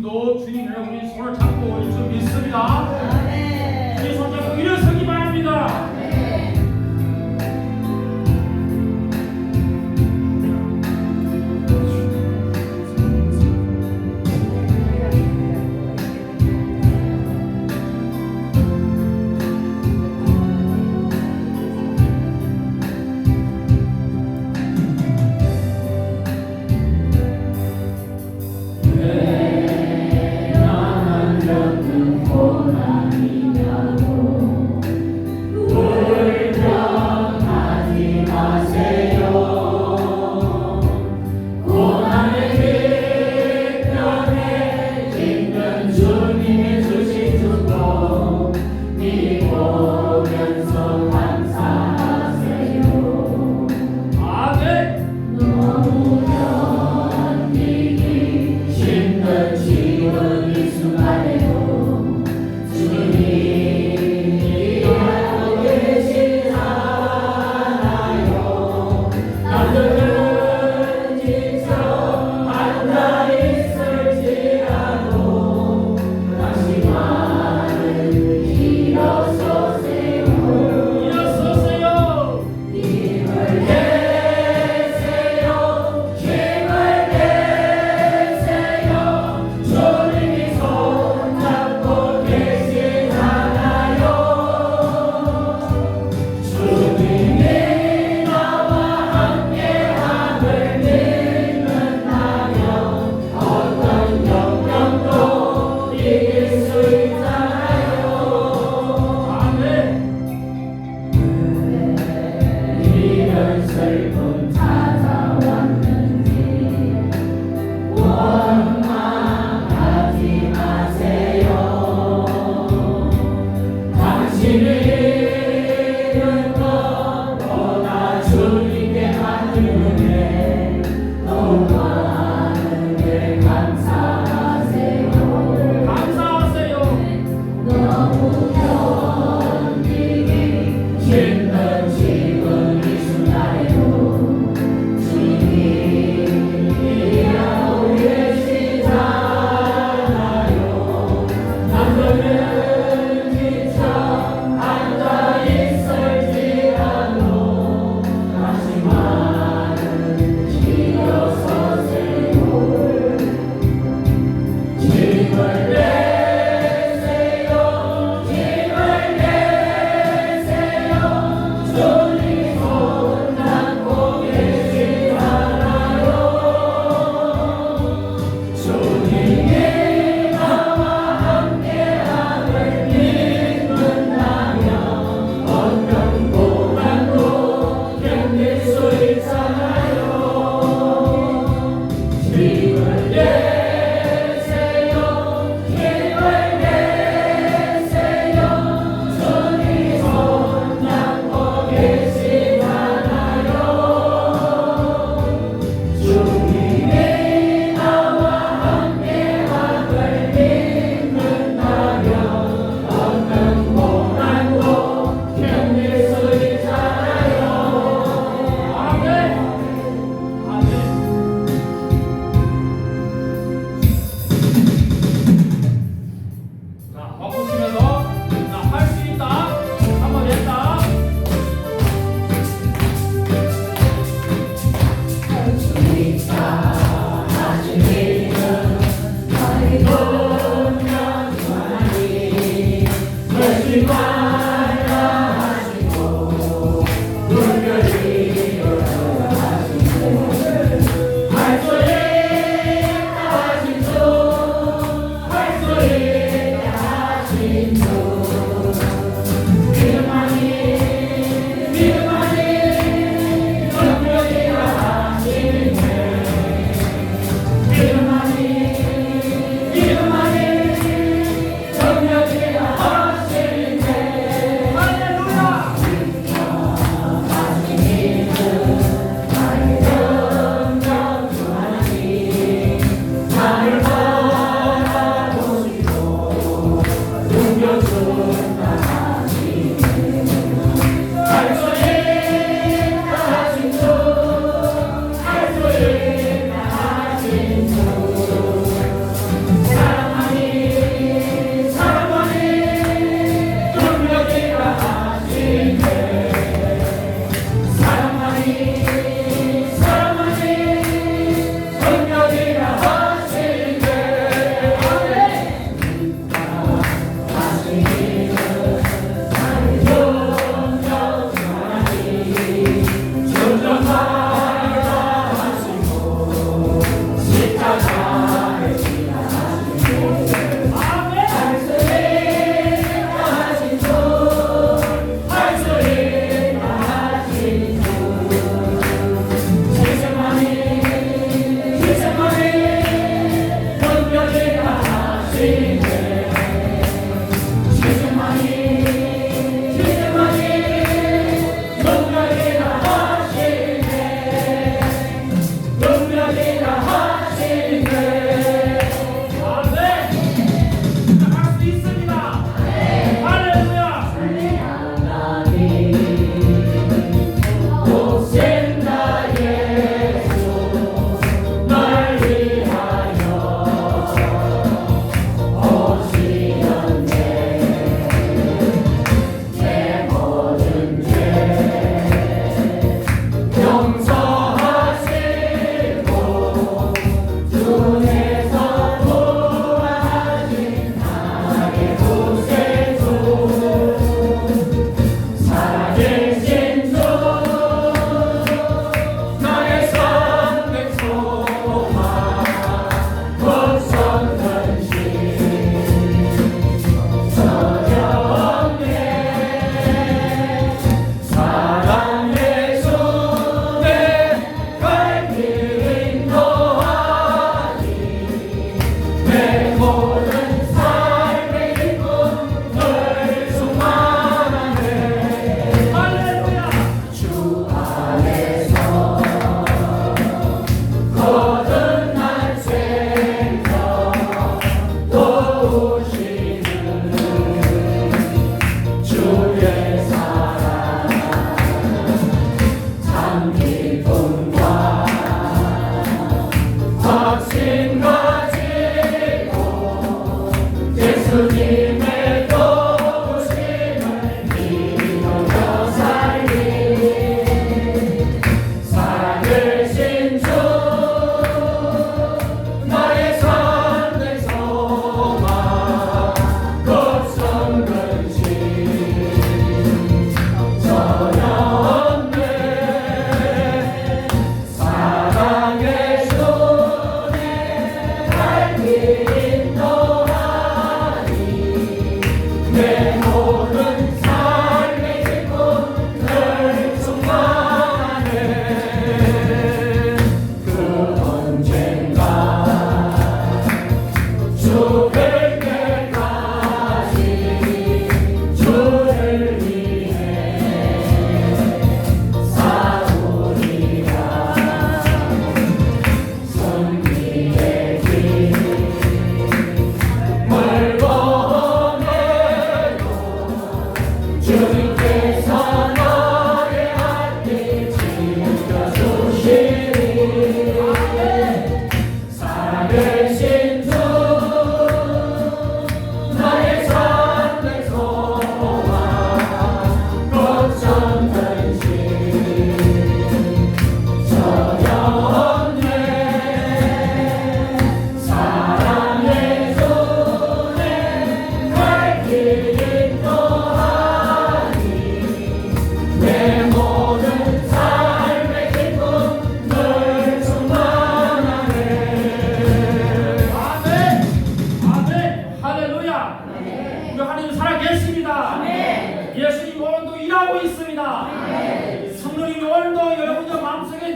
또 주님이랑 우리 손을 잡고 있을 줄 믿습니다. 우리 손 잡고 일어서기 바랍니다. Give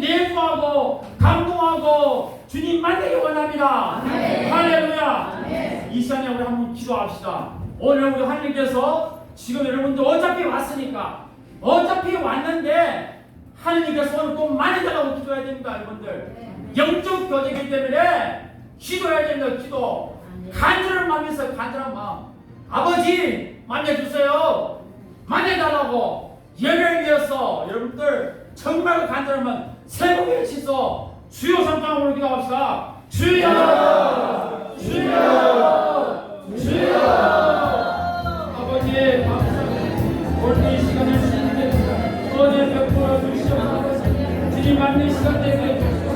내주하고 감동하고 주님 만나기 원합니다. 할렐루야. 이 시간에 우리 한번 기도합시다. 오늘 우리 하나님께서 지금 여러분들 어차피 왔으니까 어차피 왔는데 하나님께서 오늘 꼭 만나달라고 기도해야 됩니다. 여러분들 영적 교제이기 때문에 기도해야 됩니다. 기도 간절한 마음이 있어요. 간절한 마음. 아버지 만나주세요. 만나달라고 예배를 위해서 여러분들 정말 간절하면 새벽에 치서 주여 삼창으로 기도합시다. 주여 주여 주여. 아버지 감사합니다. 오늘 이 시간을 주님께 은혜 베풀어 주시옵소서. 주님 만난 시간 되게 해주시옵소서.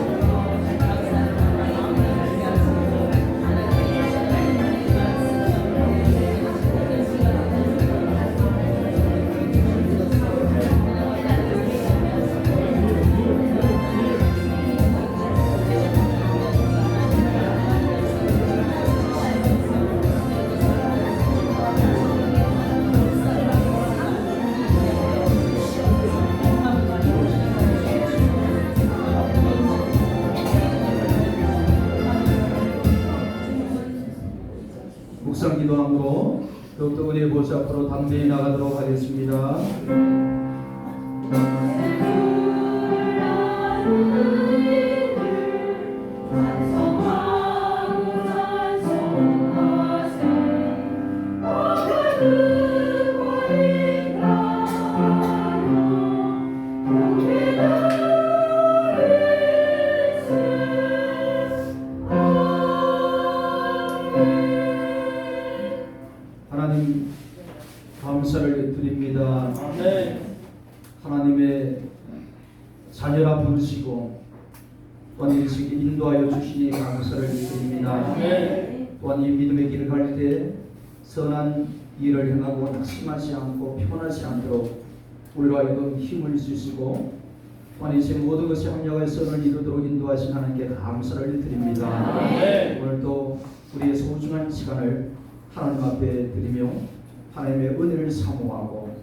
묵상 기도함으로 더욱더 우리의 보좌 앞으로 담대히 나가도록 하겠습니다. 하나님 감사를 드립니다. 하나님의 자녀라 부르시고 또한 일찍 인도하여 주시니 감사를 드립니다. 또한 이 믿음의 길을 갈 때 선한 일을 행하고 낙심하지 않고 피곤하지 않도록 우리로 하여금 힘을 주시고 또한 이제 모든 것이 합력하여 선을 이루도록 인도하신 하나님께 감사를 드립니다. 오늘도 우리의 소중한 시간을 하나님 앞에 드리며 하나님의 은혜를 사모하고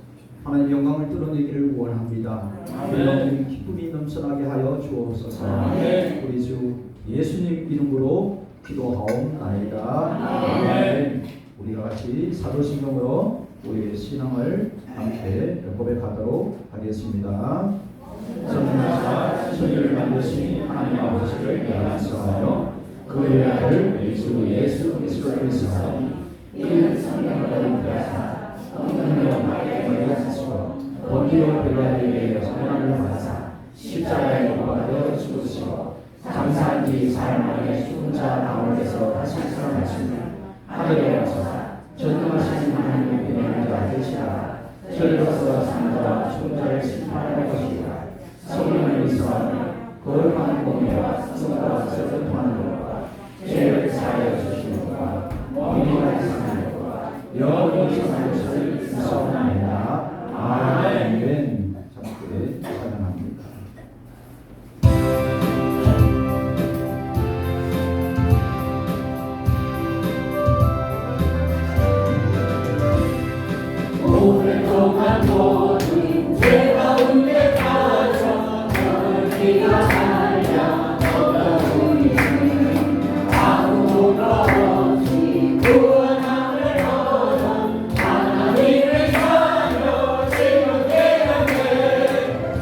하나님의 영광을 드러내기를 원합니다. 하나님 기쁨이 넘쳐나게 하여 주옵소서. 우리 주 예수님 이름으로 기도하옵나이다. 아멘. 우리가 같이 사도신경으로 우리의 신앙을 함께 고백하도록 하겠습니다. 성령사 천지를 만드신 하나님 아버지를 영광하여 그의 아들 예수 그리스도를 믿사오니 이는 성령으로 인도하사 성령으로 마리아에게 하시고 본디오 빌라도에게 선언을 받으사 십자가에 못 박혀 죽으시고 장사한 뒤 사흘 만에 죽은 자 가운데서 다시 살아나시며 하늘에 가셔서 전능하신 하나님의 비밀을 되시라. 저리로서 산자와 죽은 자를 심판할 것이라. 성령을 믿사오니 거룩한 공의와 성과 세분한 것과 죄를 사하여 주시는 것과 믿음을 사는 것과 영원히 사는 것을 믿사옵나이다. 아멘. 함께 찬양합니다. 오랫동안 모든 죄 가운데 빠져 너희가 살려 너희 아무것도 없이 구원함을 얻은 하나님의 자녀 지극대하네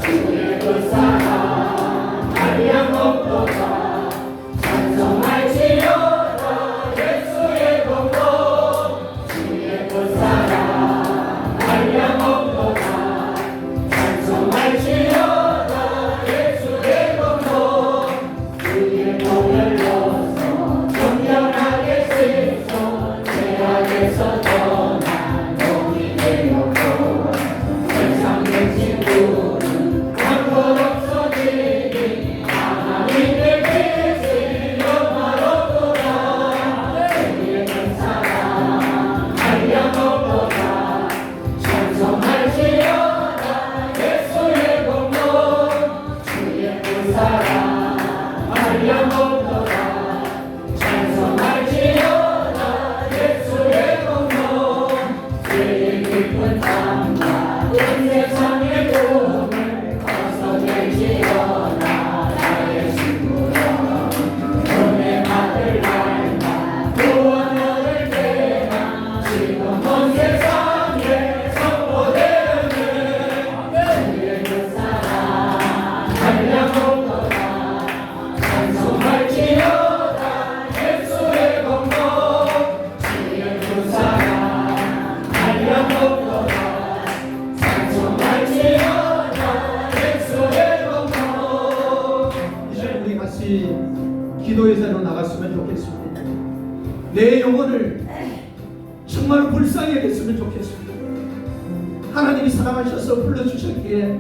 주의 그 사랑 한량 없도다 찬송할지어다 예수의 공로 주의 그 사랑 기도의 자리로 나갔으면 좋겠습니다. 내 영혼을 정말 불쌍히 여겼으면 좋겠습니다. 하나님이 사랑하셔서 불러주셨기에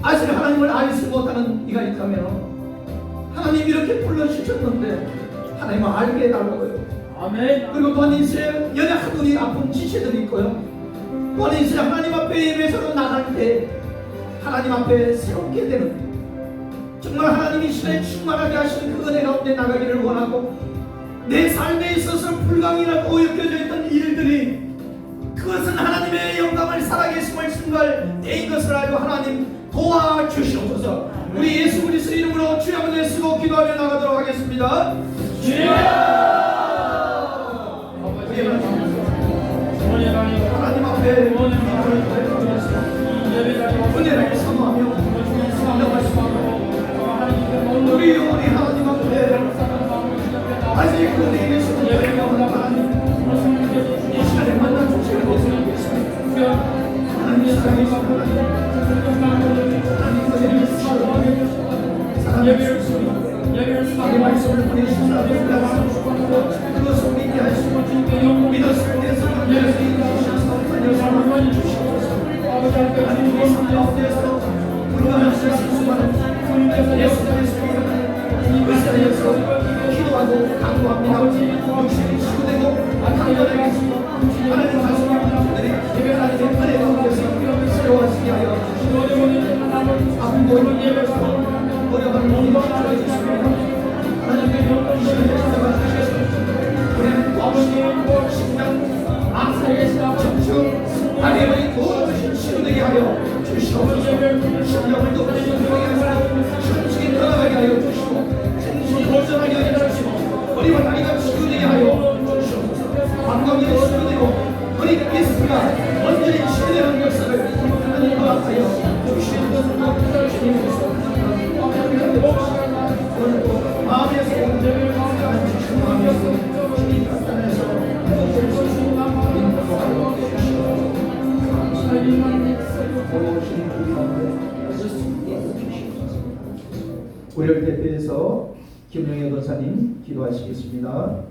아직 하나님을 알지 못하는 이가 있다면 하나님 이렇게 불러주셨는데 하나님을 알게 해달라고요. 아멘. 그리고 또한 인생 연약한 우리 아픈 지체들이 있고요. 또한 인생 하나님 앞에 예배서로 나갈 때 하나님 앞에 새롭게 되는 정말 하나님이 신에 충만하게 하시는 그 은혜 가운데 나가기를 원하고 내 삶에 있어서 불가능이라고 여겨져 있던 일들이 그것은 하나님의 영광을 살아계심을 증거할 때인 것을 알고 하나님 도와주시옵소서. 우리 예수 그리스도 이름으로 주의 한번 쓰고 기도하며 나가도록 하겠습니다. 주여! 하나님 앞에 은혜를 사모하며 우리 영혼이 하나님 앞에 아직 그대에게 예배가 올라가는 이 시간에 만나주시는 것을 믿습니다. 하나님 사랑해주시고 하나님 은혜를 주시고 사랑의 말씀을 보내주시고 그것을 믿게 하시고 믿었을 때 성령께서 이루시셔서 사랑을 주시옵소서. 하나님 우리 삶 가운데서 불가능한 실수많은 예수 그리스도의 그 자리에서 기도하고 강구합니다. 육신이 치유되고 강건해지고 하나님 말씀을 분들이 예배하는 은혜 가운데서 새로워지게 하여 주시고 아픈 모든 예배에서 어려운 모든 것을 주십니다. 하나님의 시간에 찾아가주셔서 우리는 없이 심장 암살에 정축 하나님의 도와주신 치유되게 하여 주시옵소서. 신령을 높이시고 현직이 들어가게 하여 주시고 생신이 도전하게 하여 주시고 머리와 다리 가운데 주님으로 우리 예수가 완전히 치유되는 역사를 하나님 허락하여 주시는 주님께서 마음에서 문제를 마음에 주신 마음에서 주님 나타내서 우리를 대표해서 김영애 권사님 기도하시겠습니다.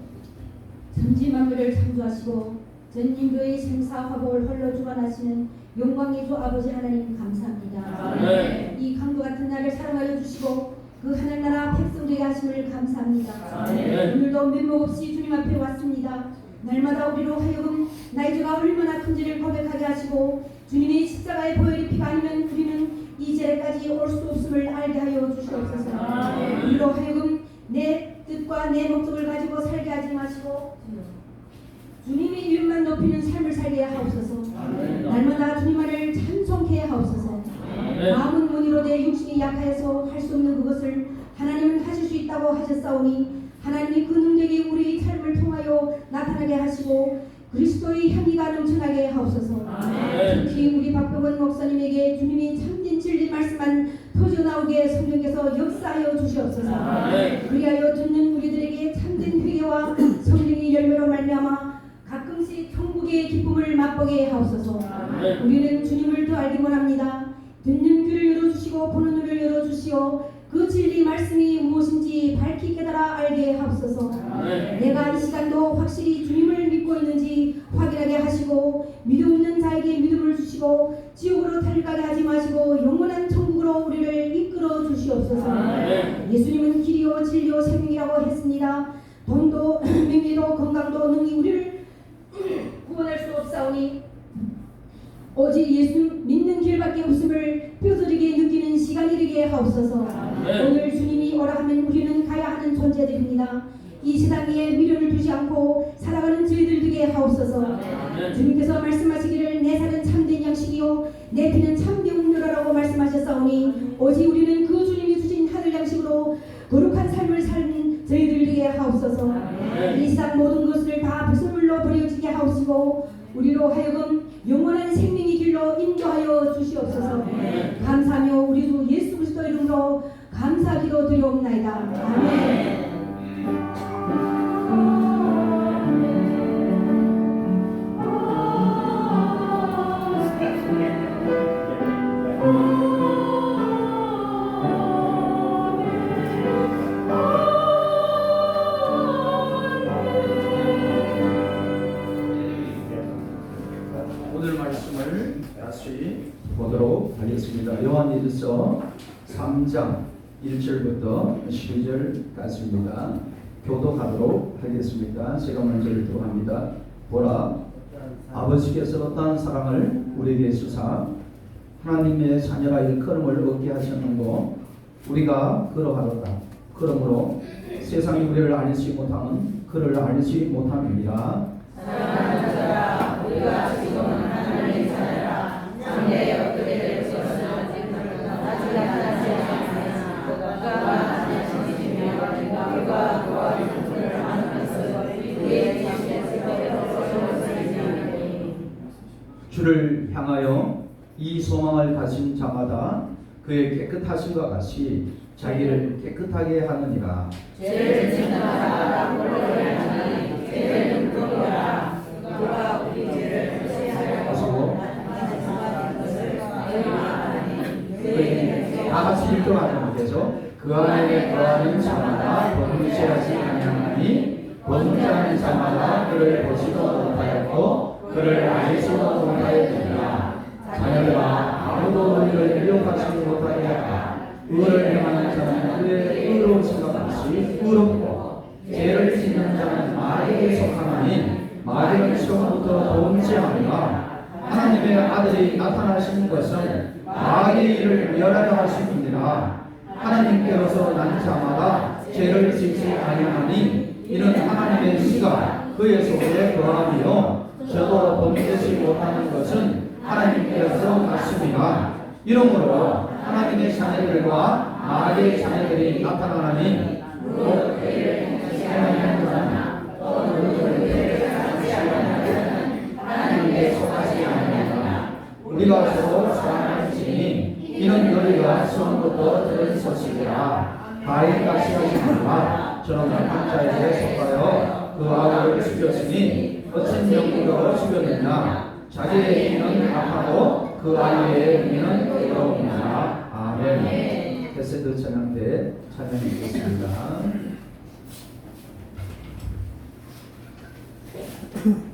천지 만물을 창조하시고 전 인류의 생사 화복을 홀로 주관하시는 영광의 주 아버지 하나님 감사합니다. 네. 이 강도 같은 날을 사랑하여 주시고 그 하늘나라 백성 되게 하심을 감사합니다. 네. 오늘도 면목 없이 주님 앞에 왔습니다. 날마다 우리로 하여금 나의 죄가 얼마나 큰지를 고백하게 하시고 주님의 십자가의 보혈의 피가 아니면 우리는 이 자리까지 올 수 없음을 알게 하여 주시옵소서. 우리로 하여금 내 뜻과 내 목적을 가지고 살게 하지 마시고 주님의 이름만 높이는 삶을 살게 하옵소서. 날마다 주님만을 찬송케 하옵소서. 마음은 원이로되 육신이 약하여서 할 수 없는 그것을 하나님은 하실 수 있다고 하셨사오니 하나님이 그 능력이 우리 삶을 통하여 나타나게 하시고 그리스도의 향기가 넘쳐나게 하옵소서. 특히 우리 박병원 목사님에게 주님이 참된 진리 말씀만 터져나오게 성령께서 역사하여 주시옵소서. 그리하여 듣는 우리들에게 참된 회개와 성령의 열매로 말미암아 가끔씩 천국의 기쁨을 맛보게 하옵소서. 우리는 주님을 더 알기 원합니다. 듣는 귀를 열어주시고 보는 눈을 열어주시오. 그 진리 말씀이 무엇인지 밝히 깨달아 알게 하옵소서. 내가 이 시간도 확실히 주님을 믿고 있는지 확인하게 하시고 믿음 없는 자에게 믿음을 주시고 지옥으로 달려가게 하지 마시고 영원한 천국으로 우리를 이끌어 주시옵소서. 예수님은 길이요 진리요 생명이라고 했습니다. 돈도 명예도 건강도 능히 우리를 구원할 수 없사오니 오직 예수 믿는 길밖에 없음을 뼈저리게 느끼는 시간이 되게 하옵소서. 오늘 주님이 오라 하면 우리는 가야 하는 존재들입니다. 이 세상에 미련을 두지 않고 살아가는 저희들 되게 하옵소서. 주님께서 말씀하시기를 내 살은 참된 양식이요 내 피는 참된 음료라고 말씀하셨사오니 오직 우리는 그 주님이 주신 하늘 양식으로 거룩한 삶을 사는 저희들 되게 하옵소서. 이 세상 모든 것을 다 부수물로 버려지게 하옵시고 우리로 하여금 영원한 생명의 길로 인도하여 주시옵소서. 감사하며 우리 주 예수 그리스도 이름으로 감사기도 드리옵나이다. 아멘. 오늘 말씀을 다시 보도록 하겠습니다. 요한일서 3장 1절부터 12절까지입니다. 교독하도록 하겠습니다. 제가 먼저 읽도합니다. 보라, 아버지께서 어떠한 사랑을 우리에게 주사 하나님의 자녀라 일컬음을 얻게 하셨는고 우리가 그러하도다. 그러므로 세상이 우리를 알지 못하는 그를 알지 못함이니라. 사랑하는 자들아, 우리가 지금은 하나님의 자녀라. 장래에 어떻게 될 것은 아직 나타나지 않았으나 그가 나타나시며 우리가 그와 그를 안에서 우리의 주를 향하여 이 소망을 가진 자마다 그의 깨끗하심과 같이 자기를 깨끗하게 하느니라. 죄를 짓는 자라 홀로를 하니 죄는 그거라. 그가 우리 죄를 하시고 다 같이 읽도록 되죠. 그 안에 거하는 자마다 범죄하지 아니하나니 범죄하는 자마다 그를 보지도 못하였고 그를 알지도 못하였느니라. 자녀들아, 아무도 우리를 미혹하지 못하게 하라. 의를 행하는 자는 그의 의로우심과 같이 의롭고 죄를 짓는 자는 마귀에 속하나니 마귀는 처음부터 범죄하니라. 하나님의 아들이 나타나신 것은 마귀의 일을 멸하려 하심이니라. 하나님께로서 난 자마다 죄를 짓지 아니하니 이는 하나님의 씨가 그의 속에 거함이요 저도 범죄치 못하는 것은 하나님께서 같습니다. 이러므로 하나님의 자녀들과 마귀의 자녀들이 나타나니 곧 죄를 행하지 아니하는 자나 또 누구를 죄를 하지 아니하는 우리가 서로 사랑할지니 이는 너희가 처음부터 들은 소식이라. 가인같이 하지 말라. 저는 학자에게 속하여 그 아우를 죽였으니 어떤 명목으로 죽였느냐. 자기의 의는 악하고 그 아이의 의는 의로우니라. 아멘. 베세드 찬양 때 찬양하겠습니다. 주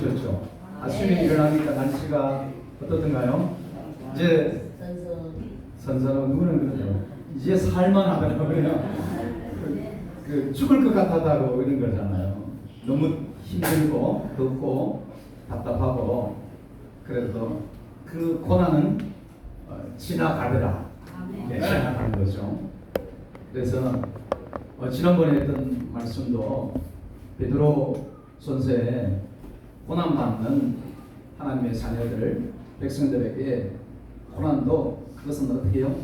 좋죠. 아침에 일어나니까 날씨가 어떻던가요? 이제 선선하고 누구는 그러죠. 이제 살만하더라고요. 그 죽을 것 같다고 이런 거잖아요. 너무 힘들고 덥고 답답하고 그래도 그 고난은 지나가더라. 네, 지나가는 거죠. 그래서 지난번에 했던 말씀도 베드로 선서에 고난받는 하나님의 자녀들 백성들에게 고난도 그것은 어떻게 해요?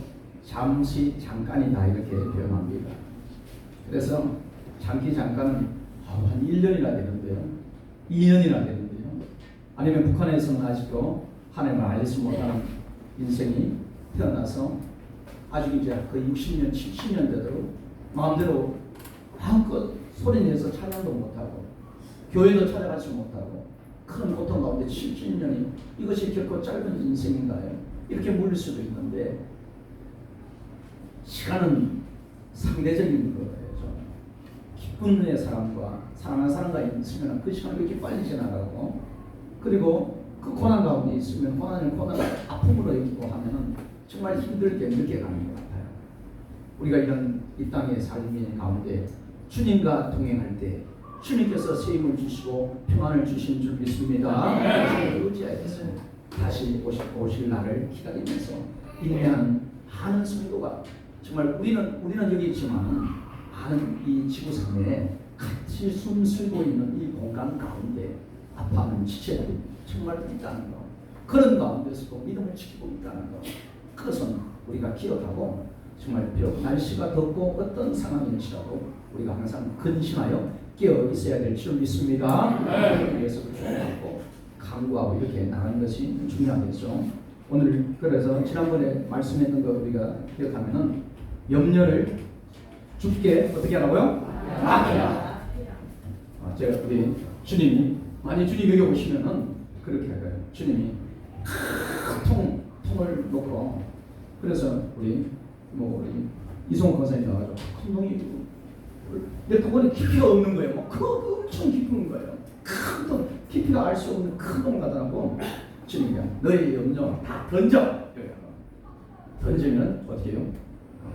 잠시 잠깐이다 이렇게 표현합니다. 그래서 잠깐은 한 1년이나 되는데요. 2년이나 되는데요. 아니면 북한에서는 아직도 하나님을 알지 못하는 인생이 태어나서 아직 이제 거의 60년, 70년 되도록 마음대로 마음껏 소리내서 찬양도 못하고 교회도 찾아가지 못하고 큰 고통 가운데 70년이 이것이 결코 짧은 인생인가요? 이렇게 물릴 수도 있는데 시간은 상대적인 거예요. 기쁜 후의 사람과 사랑하는 사람과 있으면 그 시간이 그렇게 빨리 지나가고 그리고 그 고난 가운데 있으면 고난을 아픔으로 여기고 하면은 정말 힘들게 느껴가는 것 같아요. 우리가 이런 이 땅의 삶의 가운데 주님과 동행할 때 주님께서 새 힘을 주시고 평안을 주신 줄 믿습니다. 의지하여서 다시 오실 날을 기다리면서 인내하는 많은 성도가 정말 우리는 여기 있지만 많은 이 지구상에 같이 숨쉬고 있는 이 공간 가운데 아파하는 지체들이 정말 있다는 것, 그런 가운데서도 믿음을 지키고 있다는 것, 그것은 우리가 기억하고 정말 비록 날씨가 덥고 어떤 상황일지라도 우리가 항상 근신하여 깨어 있어야 될 줄 믿습니다. 그래서 조용하고 강구하고 이렇게 나가는 것이 중요하겠죠. 오늘 그래서 지난번에 말씀했던 거 우리가 기억하면은 염려를 주께 어떻게 하라고요? 맡겨라. 제가 우리 주님이 만약 주님 여기 오시면은 그렇게 할 거예요. 주님이 큰 통을 놓고 그래서 우리 이성호 권사님 나와서 큰 통이 근데 그거는 깊이가 없는 거예요. 엄청 깊은 거예요. 큰 통, 깊이가 알 수 없는 큰 통 가더라고. 주님이 너의 염려 다 던져. 던지면 어떻게 해요?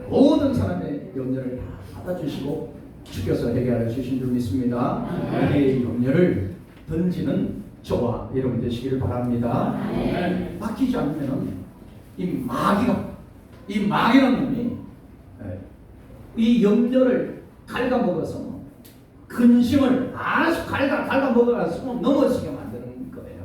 모든 사람의 염려를 다 받아주시고 주께서 해결해 주신 줄 믿습니다. 우리의 염려를 던지는 저와 여러분 되시기를 바랍니다. 맡기지 않으면 이 마귀라는 놈이 이 염려를 갉아먹어서 근심을 아주 갉아먹어서 넘어지게 만드는 거예요.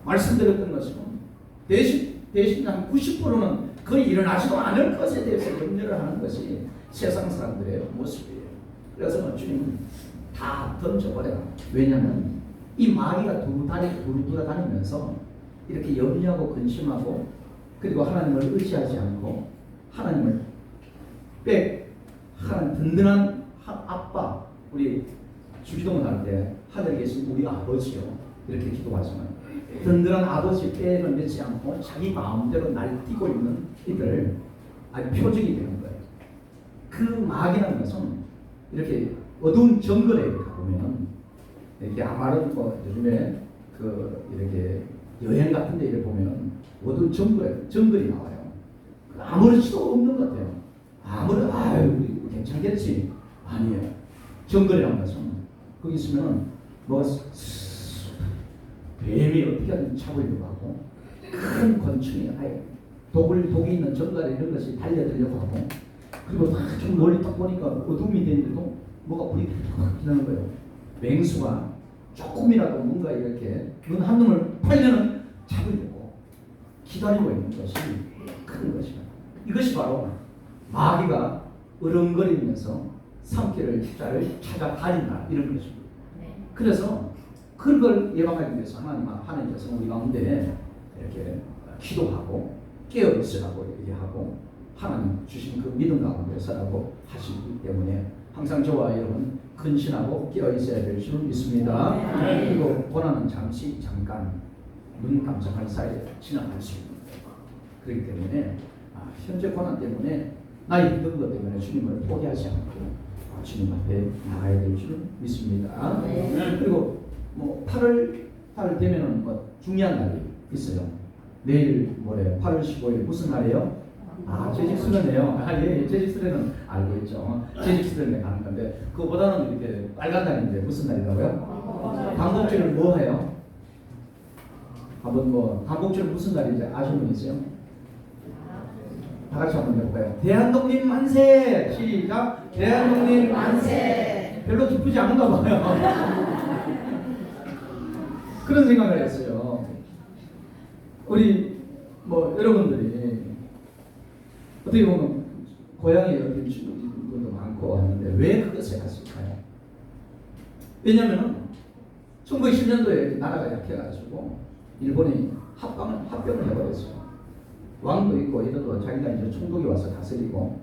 말씀드렸던 것처럼 대신 한 90%는 거의 일어나지도 않을 것에 대해서 염려를 하는 것이 세상 사람들의 모습이에요. 그래서 주님은 다 던져버려라. 왜냐하면 이 마귀가 두루 다니면서 이렇게 염려하고 근심하고 그리고 하나님을 의지하지 않고 하나님을 하나님 든든한 아빠, 우리 주기도문 할 때 하늘에 계신 우리 아버지요 이렇게 기도하지만 든든한 아버지 빼를 맺지 않고 자기 마음대로 날뛰고 있는 이들 아주 표적이 되는 거예요. 그 마귀라는 것은 이렇게 어두운 정글에 가보면 이렇게 아마른 요즘에 이렇게 여행 같은 데 이렇게 보면 어두운 정글이 나와요. 아무렇지도 없는 것 같아요. 우리 괜찮겠지? 아니에요. 정글이라는 것은 거기 있으면 뱀이 어떻게 하든 잡으려고 하고 큰 곤충이 독이 있는 정갈에 이런 것이 달려들려고 하고 그리고 좀 멀리 딱 보니까 어둠이 되는데도 뭐가 불이 탁 나는 거예요. 맹수가 조금이라도 뭔가 이렇게 눈 한 놈을 팔려는 잡으려고 기다리고 있는 것이 큰 것이다. 이것이 바로 마귀가 으렁거리면서 삼키를 찾아다닌다 이런 것입니다. 그래서 그걸 예방하기 위해서 하나님께서 우리 가운데 이렇게 기도하고 깨어 있으라고 얘기하고 하나님 주신 그 믿음 가운데 서라고 하시기 때문에 항상 저와 여러분 근신하고 깨어 있어야 될 줄 믿습니다. 그리고 고난은 잠깐 눈 깜짝할 사이에 지나갈 수 있는 거예요. 그렇기 때문에 현재 고난 때문에 나의 믿은 것 때문에 주님을 포기하지 않고 주님 앞에 나가야 될 줄 믿습니다. 그리고 8월 8월 되면은 뭐 중요한 날이 있어요. 내일 모레 8월 15일 무슨 날이에요? 재직수련회요. 예, 재직수련회는 알고 있죠. 재직수련회 가는 건데 그거보다는 이렇게 빨간 날인데 무슨 날이라고요? 광복절을 뭐 해요? 한번 뭐 광복절 무슨 날인지 아시는 분 있어요? 다 같이 한번 해볼까요? 대한독립 만세! 시작! 대한독립 만세! 별로 기쁘지 않은가 봐요. 그런 생각을 했어요. 우리 뭐 여러분들이 어떻게 보면 고향에 이렇게 죽은 분도 많고 하는데 왜 그것을 했을까요? 왜냐하면 1910년도에 나라가 약해가지고 일본이 합병을 해버렸어요. 왕도 있고 이것도 자기가 이제 총독이 와서 다스리고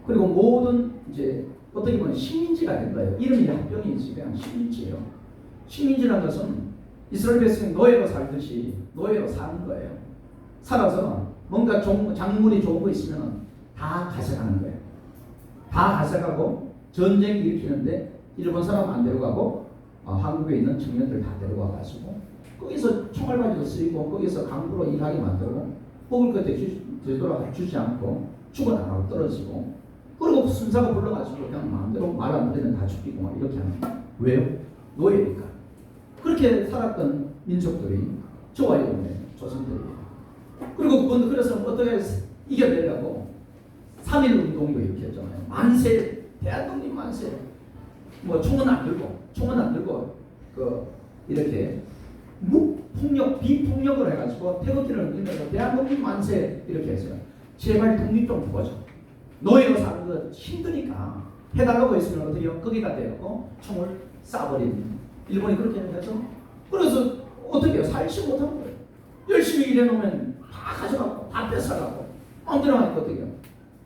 그리고 모든 이제 어떻게 보면 식민지가 된 거예요. 이름이 합병이지 그냥 식민지예요. 식민지라는 것은 이스라엘 백성이 노예로 살듯이 노예로 사는 거예요. 살아서 뭔가 작물이 좋은 거 있으면 다 가져가는 거예요. 다 가져가고 전쟁 일으키는데 일본 사람 안 데려가고 한국에 있는 청년들 다 데려와가지고 거기서 총알바지도 쓰이고 거기서 강부로 일하게 만들고 먹을 것 되돌아 주지 않고 죽어 나가고 떨어지고 그리고 순사가 불러가지고 그냥 마음대로 말 안 듣는 다 죽이고 막 이렇게 하는 거예요. 왜요? 노예니까. 그렇게 살았던 민족들이 좋아요, 조선들이에요. 그리고 그건 그래서 어떻게 이겨내려고 3.1 운동도 일으켰잖아요. 만세, 대한독립 만세. 뭐 총은 안 들고 이렇게 무폭력, 비폭력을 해가지고 태극기를 흔들면서 대한독립 만세 이렇게 했어요. 제발 독립 좀 구하자. 노예로 사는 거 힘드니까 해달라고 했으면 어떻게 해요? 거기다 대고 총을 쏴버리는 일본이 그렇게 해서 그래서 어떻게 해요? 살지 못한 거예요. 열심히 일해놓으면 다 가져가고 다 뺏어가고 마음대로 하니까 어떻게 해요?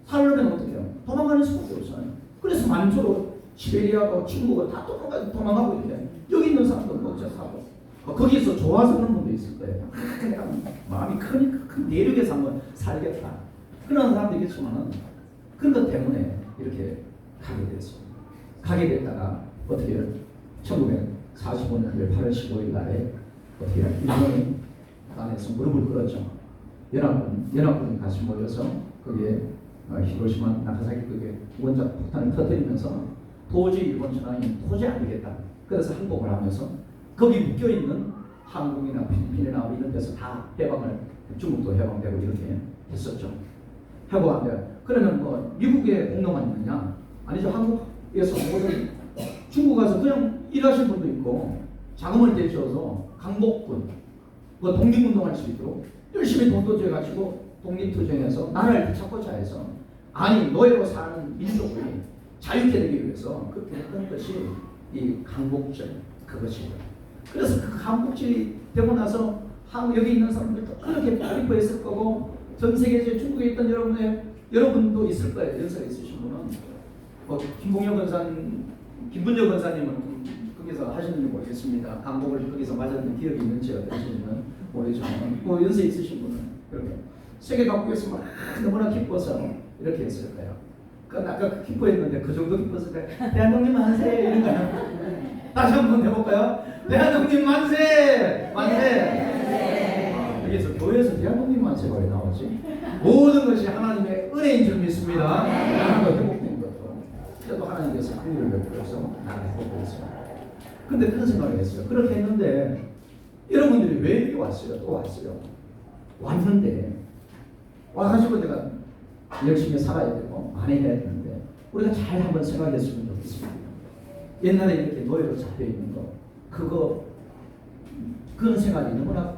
살려면 어떻게 해요? 도망가는 수밖에 없어요. 그래서 만주로 시베리아고 중국을 다 도망가고 이렇게 여기 있는 사람도 먹자 사고 거기서 좋아서 그런 분도 있을 거예요. 내가 마음이 크니까 큰 내륙에서 한번 살겠다. 그런 사람도 있겠지만은 그런 것 때문에 이렇게 가게 됐어요. 가게 됐다가 어떻게 해요? 1945년 8월 15일 날에 어떻게 해요? 일본이 안에서 무릎을 꿇었죠. 연합군이 같이 모여서 거기에 히로시마, 나가사키 그게 원자 폭탄을 터뜨리면서 도저히 일본 전황이 도저히 안 되겠다. 그래서 항복을 하면서 거기 묶여있는 한국이나 필리핀이나 이런 데서 다 해방을 중국도 해방되고 이렇게 했었죠. 해방한데 그러면 뭐 미국에 공로만 있느냐? 아니죠. 한국에서 모든 중국 가서 그냥 일하신 분도 있고 자금을 대주어서 강복군 뭐 독립운동할 수 있도록 열심히 돈 뜯어가지고 독립투쟁해서 나라를 찾고자 해서 아니 노예로 사는 민족이 자유롭게 되기 위해서 그렇게 했던 것이 이 강복절 그것이에요. 그래서 그 강복절이 되고 나서 여기 있는 사람들도 그렇게 기뻐했을 거고 전 세계에 중국에 있던 여러분도 있을 거예요. 연세가 있으신 분은 김분여 권사님은 거기서 하시는지 모르겠습니다. 강복을 거기서 맞았는 기억이 있는지 어떠신지는 모르지만 뭐 연세 있으신 분은 이렇게 세계 강복에서 막 너무나 기뻐서 이렇게 했을 거예요. 아까 기뻐했는데 그 정도 기뻤을까요? 대한독립 만세 이런 거요. 다시 한번 해볼까요? 대한독립 만세! 만세! 여기서 교회에서 대한독립 만세가 왜 나오지? 모든 것이 하나님의 은혜인 줄 믿습니다. 나라가 회복된 것도 그래도 하나님께서 긍휼을 베풀어서 나라가 회복됐어요. 근데 그런 생각을 했어요. 그렇게 했는데 여러분들이 왜 여기 왔어요? 또 왔어요. 왔는데 와가지고 내가 열심히 살아야 되고 많이 해야 되는데 우리가 잘 한번 생각했으면 좋겠습니다. 옛날에 이렇게 노예로 잡혀있는 거 그런 생각이 너무나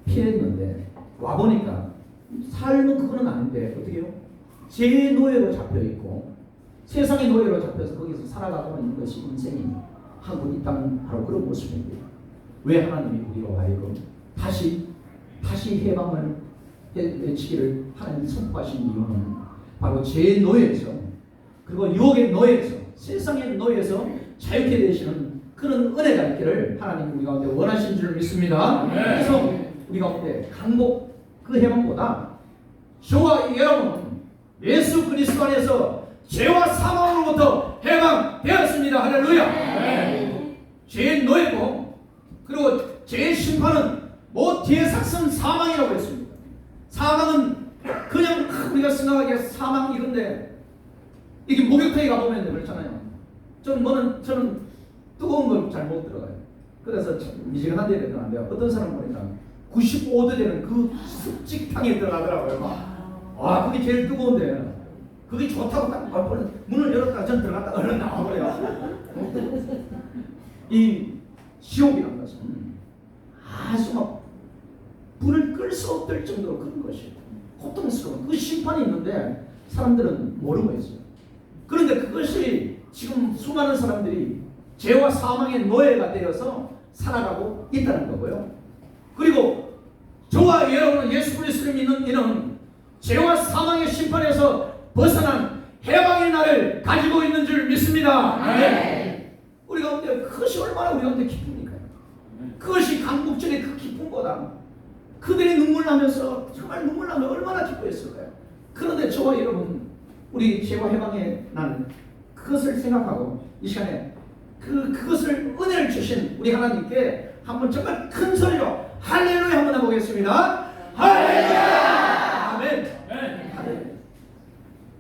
피했는데 와보니까 삶은 그거는 아닌데 어떻게 해요? 제 노예로 잡혀있고 세상의 노예로 잡혀서 거기서 살아가고 있는 것이 인생이 한국 이 땅은 바로 그런 모습입니다. 왜 하나님이 우리로 하여금 다시 해방을 외치기를 하나님이 선포하신 이유는 바로 제 노예에서 그리고 유혹의 노예에서 세상의 노예에서 자유케 되시는 그런 은혜가 있기를 하나님 우리 가운데 원하신 줄 믿습니다. 그래서 우리 가운데 강복 그 해방보다 저와 여러분 예수 그리스도 안에서 죄와 사망으로부터 해방되었습니다. 할렐루야. 죄의 노예고 그리고 죄의 심판은 뭐 뒤에 삭선 사망이라고 했습니다. 사망은 그냥 우리가 생각하기에 사망 이건데 이게 목욕탕에 가보면 그렇잖아요. 저는 뜨거운 걸 잘 못 들어가요. 그래서 미지근한 데 되면 안 돼요. 어떤 사람 보니까 95도 되는 그 습직탕에 들어가더라고요. 와, 그게 제일 뜨거운데 그게 좋다고 딱 문을 열었다가 전 들어갔다 얼른 나와버려요. 이 지옥이라는 것은 아주 막 불을 끌 수 없을 정도로 그런 것이에요. 고통스러운 그 심판이 있는데 사람들은 모르고 있어요. 그런데 그것이 지금 수많은 사람들이 죄와 사망의 노예가 되어서 살아가고 있다는 거고요. 그리고 저와 여러분은 예수 그리스도를 믿는 이는 죄와 사망의 심판에서 벗어난 해방의 날을 가지고 있는 줄 믿습니다. 네. 우리 가운데 그것이 얼마나 우리 가운데 기쁩니까? 그것이 강복절의 그 기쁨보다 그들이 눈물 나면서 정말 눈물 나면 얼마나 기뻐했을까요? 그런데 저와 여러분 우리 죄와 해방의 날 그것을 생각하고 이 시간에 그것을 은혜를 주신 우리 하나님께 한번 정말 큰 소리로 할렐루야 한번 해보겠습니다. 할렐루야! 아멘. 할렐루야.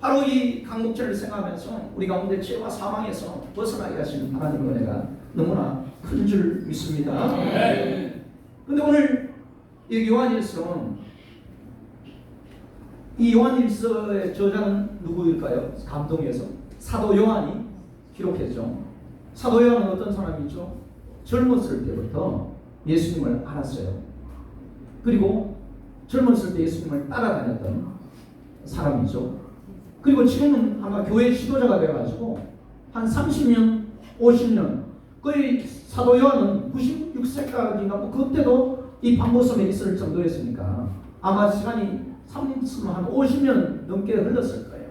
바로 이 강복절을 생각하면서 우리 가운데 죄와 사망에서 벗어나게 하시는 하나님의 은혜가 너무나 큰 줄 믿습니다. 그런데 오늘 이 요한일서는 이 요한일서의 저자는 누구일까요? 감동해서 사도 요한이 기록했죠. 사도 요한은 어떤 사람이죠? 젊었을 때부터 예수님을 알았어요. 그리고 젊었을 때 예수님을 따라다녔던 사람이죠. 그리고 지금은 아마 교회 지도자가 되어가지고 한 30년, 50년 거의 사도 요한은 96세까지인가 뭐 그때도 이 방보섬에 있을 정도였으니까 아마 시간이 한 50년 넘게 흘렀을 거예요.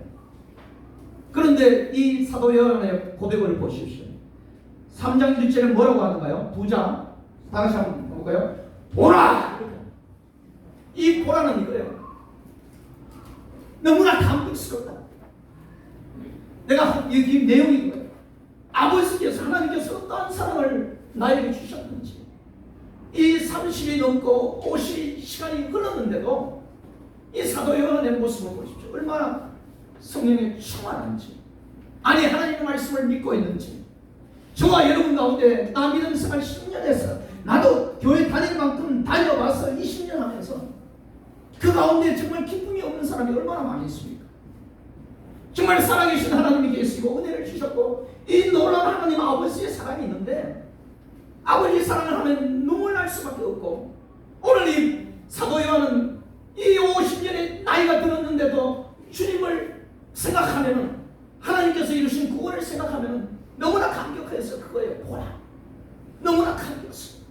그런데 이 사도 요한의 고백을 보십시오. 3장 1절에 뭐라고 하는가요? 2장 다시 한번 볼까요? 보라! 이 보라는 이거예요. 너무나 감격스럽다. 내가 이 내용이 이거예요. 아버지께서 하나님께서 어떤 사랑을 나에게 주셨는지 이 30이 넘고 50 시간이 흘렀는데도 이 사도 요한의 모습을 보십시오. 얼마나 성령에 충만한지 아니 하나님의 말씀을 믿고 있는지 저와 여러분 가운데 나 믿음 생활 10년에서 나도 교회 다닐 만큼 다녀봤어 20년 하면서 그 가운데 정말 기쁨이 없는 사람이 얼마나 많이 있습니까? 정말 살아계신 하나님이 계시고 은혜를 주셨고 이 놀라운 하나님 아버지의 사랑이 있는데 아버지의 사랑을 하면 눈물 날 수밖에 없고 오늘 이 사도 요한은 이 50년의 나이가 들었는데도 주님을 생각하면 하나님께서 이루신 구원을 생각하면 너무나 감격해서 그거예요. 보라. 너무나 감격스러워.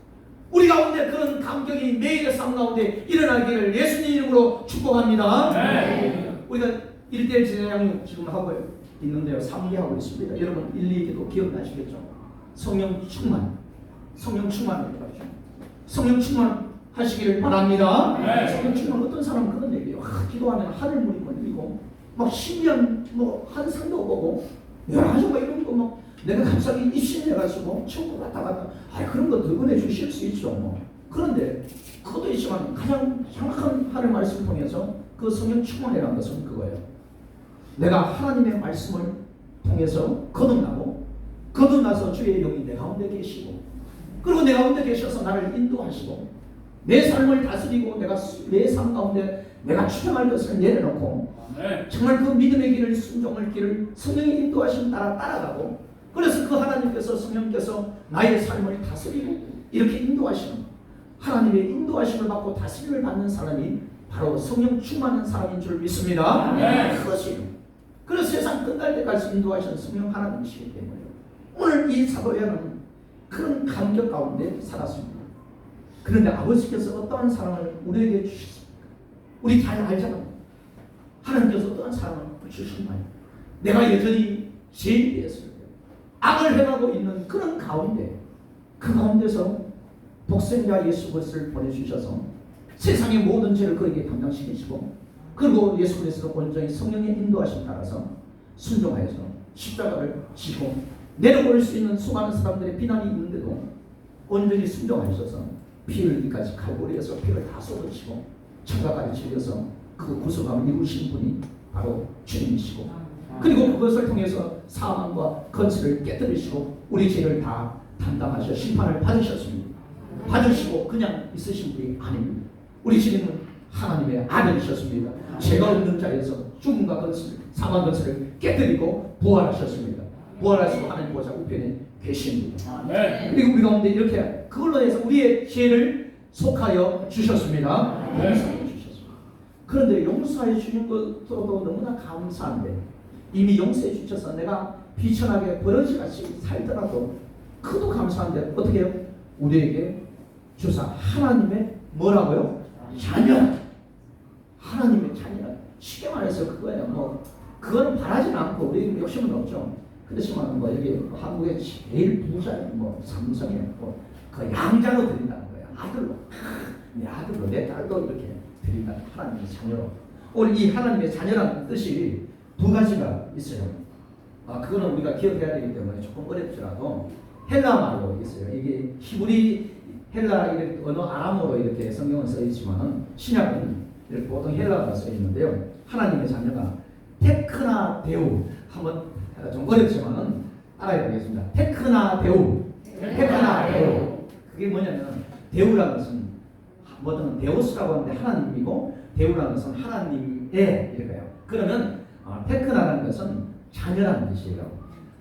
우리 가운데 그런 감격이 매일의 삶 가운데 일어나기를 예수님 이름으로 축복합니다. 네. 우리가 1대1 제사양 지금 하고 있는데요. 3기 하고 있습니다. 여러분 1, 2기도 기억나시겠죠? 성령 충만. 성령 충만을 받으시죠. 성령 충만 하시기를 바랍니다. 네. 성령 충만 어떤 사람은 그런 얘기예요. 기도하면 하늘물이 걸리고 막 10년 뭐 한산도 보고 여러 가지 뭐 이런 거 막 내가 갑자기 입신해가지고 천국 갔다 그런 것도 은혜 주실 수 있죠. 뭐. 그런데 그것도 있지만 가장 정확한 하나님의 말씀을 통해서 그 성령 충만이라는 것은 그거예요. 내가 하나님의 말씀을 통해서 거듭나서 주의 영이 내 가운데 계시고 그리고 내 가운데 계셔서 나를 인도하시고 내 삶을 다스리고 내가 내 삶 가운데 내가 추정할 것을 내려놓고 정말 그 믿음의 길을 순종할 길을 성령의 인도하심 따라 따라가고 그래서 그 하나님께서 성령께서 나의 삶을 다스리고 이렇게 인도하시는 하나님의 인도하심을 받고 다스림을 받는 사람이 바로 성령 충만한 사람인 줄 믿습니다. 그것이 그래서 세상 끝날 때까지 인도하시는 성령 하나님이시기 때문에 오늘 이 사도 요한은 그런 감격 가운데 살았습니다. 그런데 아버지께서 어떠한 사랑을 우리에게 주셨습니까? 우리 잘 알잖아요. 하나님께서 어떠한 사랑을 주셨나요? 내가 여전히 죄에 대해서 악을 행하고 있는 그런 가운데 그 가운데서 독생자 예수 그리스도를 보내주셔서 세상의 모든 죄를 그에게 감당시키시고 그리고 예수 그리스도 온전히 성령의 인도하심 따라서 순종하여서 십자가를 지고 내려올 수 있는 수많은 사람들의 비난이 있는데도 온전히 순종하셔서 피흘리기까지 칼보리에서 피를 다 쏟으시고 천가까지 질려서 그 구속함을 이루신 분이 바로 주님이시고, 그리고 그것을 통해서 사망과 건설을 깨뜨리시고 우리 죄를 다 담당하셔 심판을 받으셨습니다. 받으시고 그냥 있으신 분이 아닙니다. 우리 주님은 하나님의 아들이셨습니다. 죄가 없는 자에서 죽음과 건설, 사망 건설을 깨뜨리고 부활하셨습니다. 부활하시고 하나님 보좌 우편에 계십니다. 그리고 우리 가운데 이렇게 그걸로 해서 우리의 죄를 속하여 주셨습니다. 용서해 주셨습니다. 그런데 용서해 주신 것도 너무나 감사한데, 이미 용서해 주셔서 내가 비천하게 버러지같이 살더라도 그것도 감사한데 어떻게 해요? 우리에게 주사 하나님의 뭐라고요? 자녀. 하나님의 자녀. 쉽게 말해서 그거예요. 뭐 그거는 바라지는 않고 우리 욕심은 없죠. 그렇지만 뭐 여기 한국의 제일 부자인 뭐 삼성에 뭐그 양자로 드린다는 거예요. 아들로. 내 아들로, 내 딸도 이렇게 드린다. 하나님의 자녀로. 오늘 이 하나님의 자녀라는 뜻이 두 가지가 있어요. 그거는 우리가 기억해야 되기 때문에 조금 어렵더라도 헬라말로 있어요. 이게 히브리 헬라 언어 아람어로 이렇게 성경은 써 있지만은 신약은 이렇게 보통 헬라어가 써 있는데요. 하나님의 자녀가 테크나 데우, 한번 좀 어렵지만은 알아야 되겠습니다. 테크나 데우, 테크나 데우. 그게 뭐냐면 데우라는 것은 뭐든 데오스라고 하는데 하나님이고, 데우라는 것은 하나님의 이래요. 그러면 테크나라는 것은 자녀라는 뜻이에요.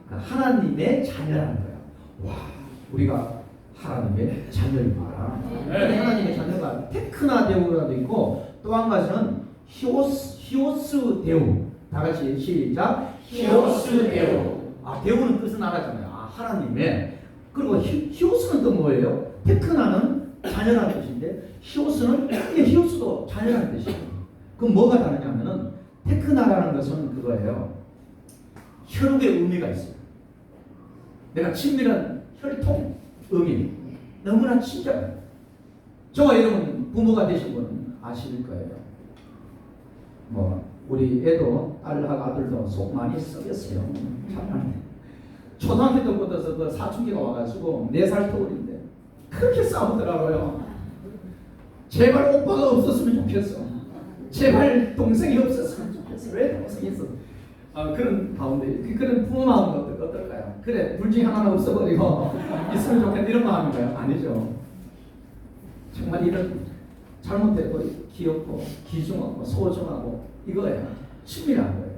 그러니까 하나님의 자녀라는 거예요. 와, 우리가 하나님의 자녀입니다. 하나님의 자녀가 테크나 데우라도 있고, 또 한 가지는 히오스 데우. 다 같이 시작. 히오스 데우. 데우는 뜻은 알았잖아요. 하나님의. 그리고 히오스는 또 뭐예요? 테크나는 자녀라는 뜻인데, 히오스도 자녀라는 뜻이에요. 그럼 뭐가 다르냐면은, 테크나라는 것은 그거예요. 혈육의 의미가 있어요. 내가 친밀한 혈통 의미. 너무나 친절해요. 저와 여러분 부모가 되신 분은 아실 거예요. 뭐 우리 애도 딸하고 아들도 속 많이 썩였어요. 참말로. 초등학교 때부터 그 사춘기가 와가지고 4살 터울인데 그렇게 싸우더라고요. 제발 오빠가 없었으면 좋겠어. 제발 동생이 없었으면 좋겠어. 왜 동생이 있어? 그런 가운데 그런 부모 마음은 어떨까요? 그래, 둘 중에 하나는 없어버리고 있으면 좋겠다 이런 마음인가요? 아니죠. 정말 이런 잘못되고 귀엽고 귀중하고 소중하고 이거예요. 친밀한 거예요.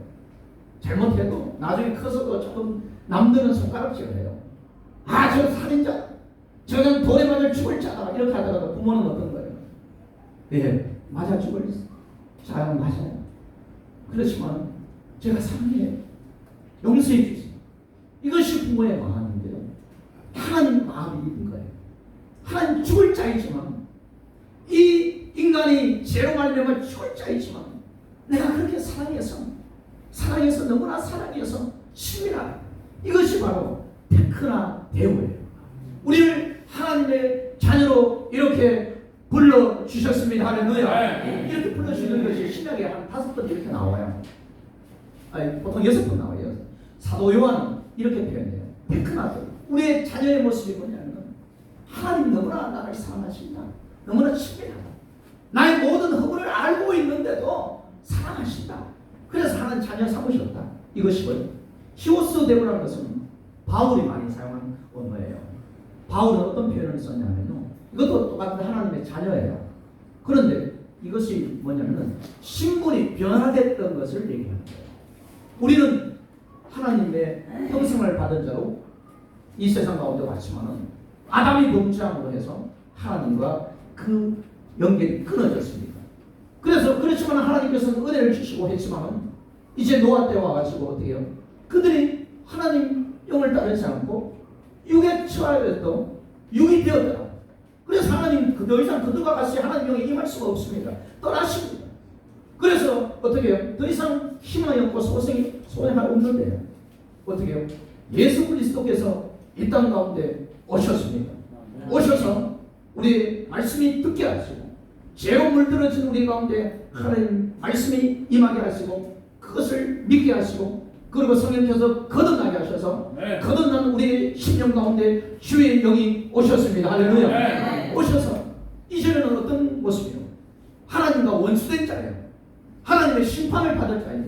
잘못해도 나중에 커서도 조금 남들은 손가락질을 해요. 저 살인자, 저는 돌에 맞아 죽을 자다 이렇게 하더라도 부모는 어떤 거예요? 예, 맞아 죽을 자요, 맞아요. 그렇지만 제가 사랑해요. 용서해 주세요. 이것이 부모의 마음인데요. 하나님 마음이 있는 거예요. 하나님 죽을 자이지만, 이 인간이 죄로 말미암아 죽을 자이지만 내가 그렇게 사랑해서 너무나 사랑해서 친밀하게, 이것이 바로 테크나 데우예요. 우리를 하나님의 자녀로 이렇게 불러주셨습니다. 할렐루야. 이렇게 불러주는 것이 신약에 한 5번 이렇게 나와요. 보통 6번 나와요. 사도 요한은 이렇게 표현해요. 테크나 데우. 우리의 자녀의 모습이 뭐냐면, 하나님 너무나 나를 사랑하신다. 너무나 친밀하다. 나의 모든 허물을 알고 있는데도 사랑하신다. 그래서 하나님 자녀 삼으셨다. 이것이 뭐예요? 히오스 데우라는 것은 바울이 많이 사용한 언어예요. 바울은 어떤 표현을 썼냐면요, 이것도 똑같은 하나님의 자녀예요. 그런데 이것이 뭐냐면 신분이 변화됐던 것을 얘기하는 거예요. 우리는 하나님의 형상을 받은 자로 이 세상 가운데 왔지만은 아담이 범죄함으로 해서 하나님과 그 연결이 끊어졌습니다. 그래서 그렇지만 하나님께서는 은혜를 주시고 했지만은 이제 노아 때 와가지고 어떻게 해요? 그들이 하나님 영을 따르지 않고 육에 처하여도 육이 되었더라. 그래서 하나님 더 이상 그들과 같이 하나님 영에 임할 수가 없습니다. 떠나십니다. 그래서 어떻게 해요? 더 이상 희망이 없고 소생이 소행할 없는데요. 어떻게 해요? 예수 그리스도께서 이 땅 가운데 오셨습니다. 오셔서 우리 말씀이 듣게 하시고, 죄로 물들어진 우리 가운데 하나님 말씀이 임하게 하시고, 그것을 믿게 하시고, 그리고 성령께서 거듭나게 하셔서 거듭난 우리 심령 가운데 주의 영이 오셨습니다. 할렐루야. 오셔서 이전에는 어떤 모습이요? 하나님과 원수된 자예요. 하나님의 심판을 받을 자예요.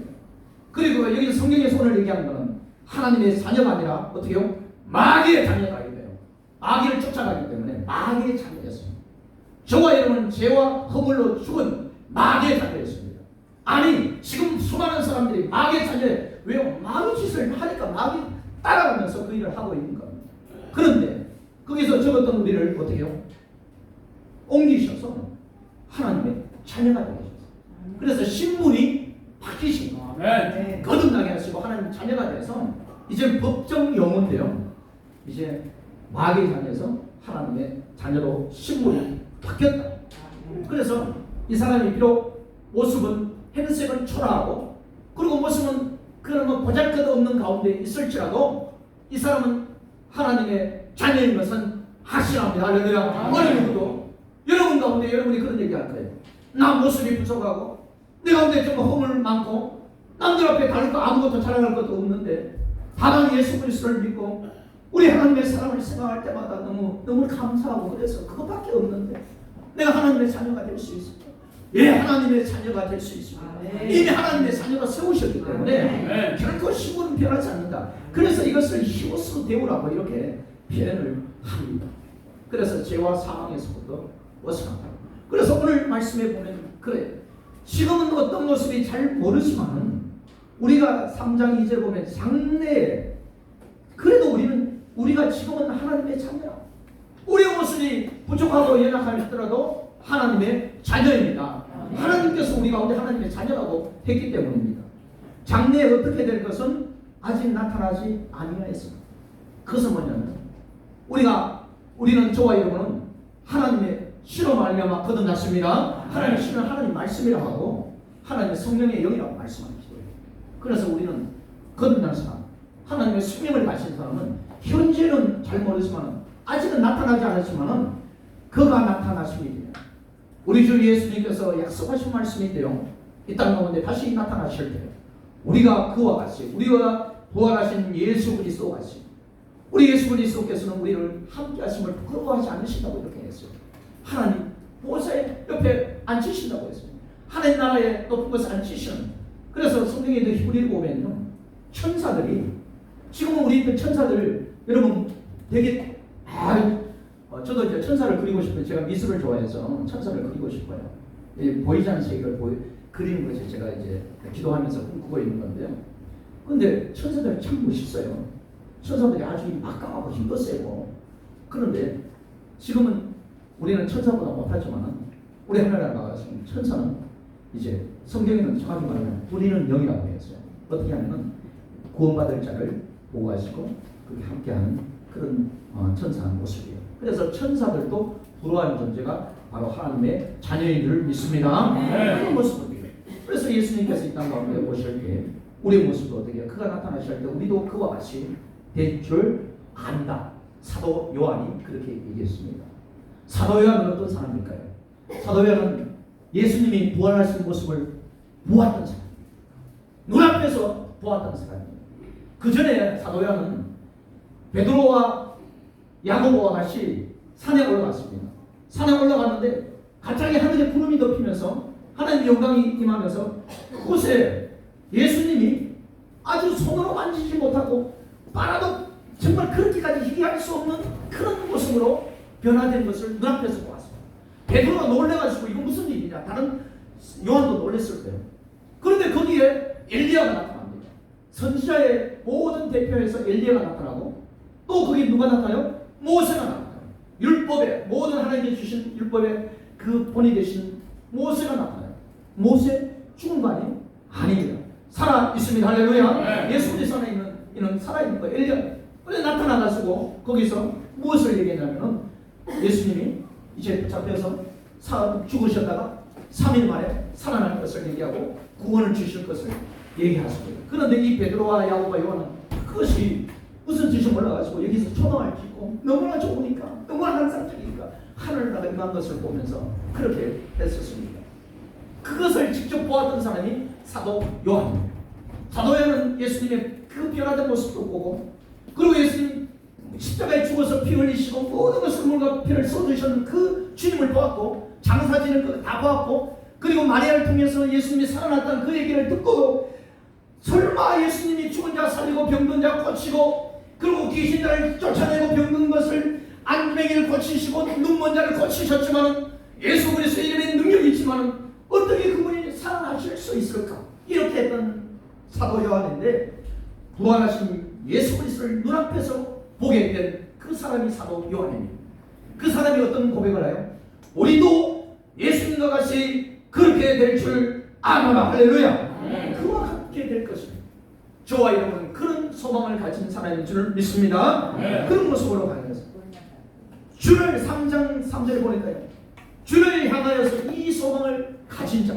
그리고 여기 성경에서 오늘 얘기하는 것은 하나님의 자녀가 아니라 어떻게요? 마귀의 자녀가 돼요. 마귀를 쫓아가기 때문에 마귀의 자녀였습니다. 저와 여러분은 죄와 허물로 죽은 마귀의 자녀였습니다. 아니 지금 수많은 사람들이 마귀의 자녀예요. 왜요? 마귀 짓을 하니까 마귀 따라가면서 그 일을 하고 있는 겁니다. 그런데 거기서 적었던 우리를 어떻게 해요? 옮기셔서 하나님의 자녀가 되셨어요. 그래서 신분이 바뀌신 거예요. 아멘. 거듭나게 하시고 하나님 자녀가 돼서 이제 법정 영혼인데요. 이제 마귀의 자녀에서 하나님의 자녀로 신분이 바뀌었다. 그래서 이 사람이 비록 모습은 행색은 초라하고 그리고 모습은 그런 보잘것없는 가운데 있을지라도 이 사람은 하나님의 자녀인 것은 확실합니다. 할렐루야. 어린이도 여러분 가운데 여러분이 그런 얘기할 거예요. 나 모습이 부족하고 내 가운데 좀 허물 많고 남들 앞에 다를 거 아무것도 자랑할 것도 없는데 다만 예수 그리스도를 믿고 우리 하나님의 사랑을 생각할 때마다 너무 감사하고 그래서 그것밖에 없는데 내가 하나님의 자녀가 될 수 있을까? 예, 하나님의 자녀가 될 수 있습니다. 이미 하나님의 자녀가 세우셨기 때문에 결코 신분은 변하지 않는다. 그래서 이것을 히오스 데우라고 이렇게 표현을 합니다. 그래서 죄와 사망에서부터 벗어난다. 그래서 오늘 말씀에 보면 그래요. 지금은 어떤 모습이 잘 모르지만 우리가 3장 2절 보면 장래에 그래도 우리가 지금은 하나님의 자녀라. 우리의 모습이 부족하고 연약하더라도 하나님의 자녀입니다. 하나님께서 우리 가운데 하나님의 자녀라고 했기 때문입니다. 장래에 어떻게 될 것은 아직 나타나지 아니하였습니다. 그것은 뭐냐면 우리는 저와 여러분은 하나님의 신으로 말미암아 거듭났습니다. 하나님의 신은 하나님 말씀이라고 하고 하나님의 성령의 영이라고 말씀합니다. 그래서 우리는 거듭난 사람, 하나님의 생명을 가진 사람은 현재는 잘 모르지만 아직은 나타나지 않았지만 그가 나타나심이 돼요. 우리 주 예수님께서 약속하신 말씀인데요. 이 땅 가운데 다시 나타나실 때 우리가 그와 같이 우리가 부활하신 예수 그리스도 같이 우리 예수 그리스도께서는 우리를 함께 하심을 부끄러워하지 않으신다고 이렇게 했어요. 하나님 보좌의 옆에 앉히신다고 했어요. 하나님 나라의 높은 곳에 앉히시는. 그래서 성경에 있는 히브리서 보면요, 천사들이 지금 우리 천사들 여러분 되게 저도 이제 천사를 그리고 싶어요. 제가 미술을 좋아해서 천사를 그리고 싶어요. 보이지 않는 세계를 그리는 것이 제가 이제 기도하면서 꿈꾸고 있는 건데요. 근데 천사들이 참 멋있어요. 천사들이 아주 막강하고 힘도 세고. 그런데 지금은 우리는 천사보다 못하지만 우리 하나님 나가시면 천사는 이제 성경에는 정확히 말하면 우리는 영이라고 했어요. 어떻게 하면은 구원받을 자를 보호하시고 그렇게 함께하는 그런 천사의 모습이에요. 그래서 천사들도 불화한 존재가 바로 하나님의 자녀인 줄 믿습니다. 그런 모습이에요. 그래서 예수님께서 이 땅 가운데 오실 때 우리의 모습도 어떻게 해요? 그가 나타나실 때 우리도 그와 같이 될 줄 안다. 사도 요한이 그렇게 얘기했습니다. 사도 요한은 어떤 사람일까요? 사도 요한은 예수님이 부활하신 모습을 보았던 사람, 눈앞에서 보았던 사람입니다. 그 전에 사도 요한은 베드로와 야고보와 같이 산에 올라갔습니다. 산에 올라갔는데 갑자기 하늘에 구름이 덮이면서 하나님의 영광이 임하면서 그곳에 예수님이 아주 손으로 만지지 못하고 빨아도 정말 그렇게까지 희귀할 수 없는 그런 모습으로 변화된 것을 눈앞에서 보았습니다. 베드로가 놀래가지고 이거 무슨 일이냐, 다른 요한도 놀랬을 거예요. 그런데 거기에 엘리야가 나타납니다. 선지자의 모든 대표에서 엘리야가 나타나고 또 거기 누가 나타나요? 모세가 나타나요. 율법에 모든 하나님이 주신 율법에 그 본이 되신 모세가 나타나요. 모세 죽은 거 아니에요? 아닙니다. 살아 있습니다. 할렐루야. 예수 그리스도 안에 있는 살아있는 거 엘리야. 그래 나타나가지고 거기서 무엇을 얘기했냐면은 예수님이 이제 붙잡혀서 죽으셨다가 3일 만에 살아날 것을 얘기하고 구원을 주실 것을 얘기하십니다. 그런데 이 베드로와 야고보와 요한은 그것이 무슨 뜻인지 몰라가지고 여기서 초등을 짓고 너무나 좋으니까 너무나 환상적이니까 하늘나라 임한 것을 보면서 그렇게 했었습니다. 그것을 직접 보았던 사람이 사도 요한입니다. 사도 요한은 예수님의 그 변화된 모습도 보고 그리고 예수님 십자가에 죽어서 피 흘리시고 모든 것을 물과 피를 쏟으셨는 그 주님을 보았고 장사지는 그 다 보았고 그리고 마리아를 통해서 예수님이 살아났다는 그 얘기를 듣고 설마 예수님이 죽은 자 살리고 병든 자 고치고 그리고 귀신 자를 쫓아내고 병든 것을 안구맹이를 고치시고 눈먼 자를 고치셨지만 예수 그리스도의 이름에 능력이 있지만 어떻게 그분이 살아나실 수 있을까? 이렇게 했던 사도 요한인데 부활하신 예수 그리스도를 눈앞에서 보게 된 그 사람이 사도 요한입니다. 그 사람이 어떤 고백을 해요? 우리도 예수님과 같이 그렇게 될 줄 아노라. 할렐루야. 그와 같게 될 것입니다. 저와 여러분은 그런 소망을 가진 사람인 줄 믿습니다. 그런 모습으로 가는 것입니다. 주를 3장 3절에 보니까요. 주를 향하여서 이 소망을 가진 자,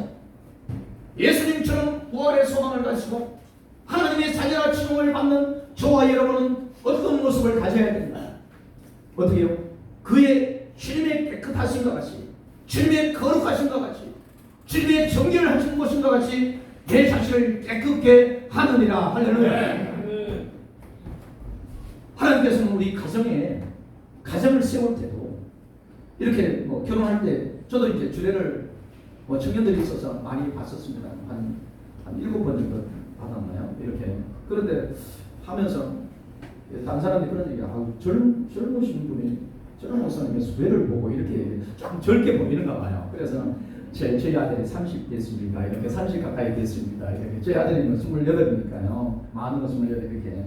예수님처럼 부활의 소망을 가지고 하나님의 자녀라 취급을 받는 저와 여러분은 어떤 모습을 가져야 됩니다. 어떻게요? 그의 주님의 깨끗하신 것 같이, 주님의 거룩하신 것 같이, 주님의 정결을 하신 것인가 같이 내 자신을 깨끗게 하느니라. 할렐루야. 하나님께서는 우리 가정을 세울 때도 이렇게 결혼할 때 저도 이제 주례를 청년들이 있어서 많이 봤었습니다. 한 7번 정도 받았나요? 이렇게. 그런데 하면서 다른 사람들이 그런 얘기야. 젊으신 분이 저런 목사님의 수배를 보고 이렇게 좀 젊게 보이는가 봐요. 그래서 저희 아들이 30 됐습니다. 이렇게 30 가까이 됐습니다. 이렇게 저희 아들이면 28이니까요. 많은 거 28 이렇게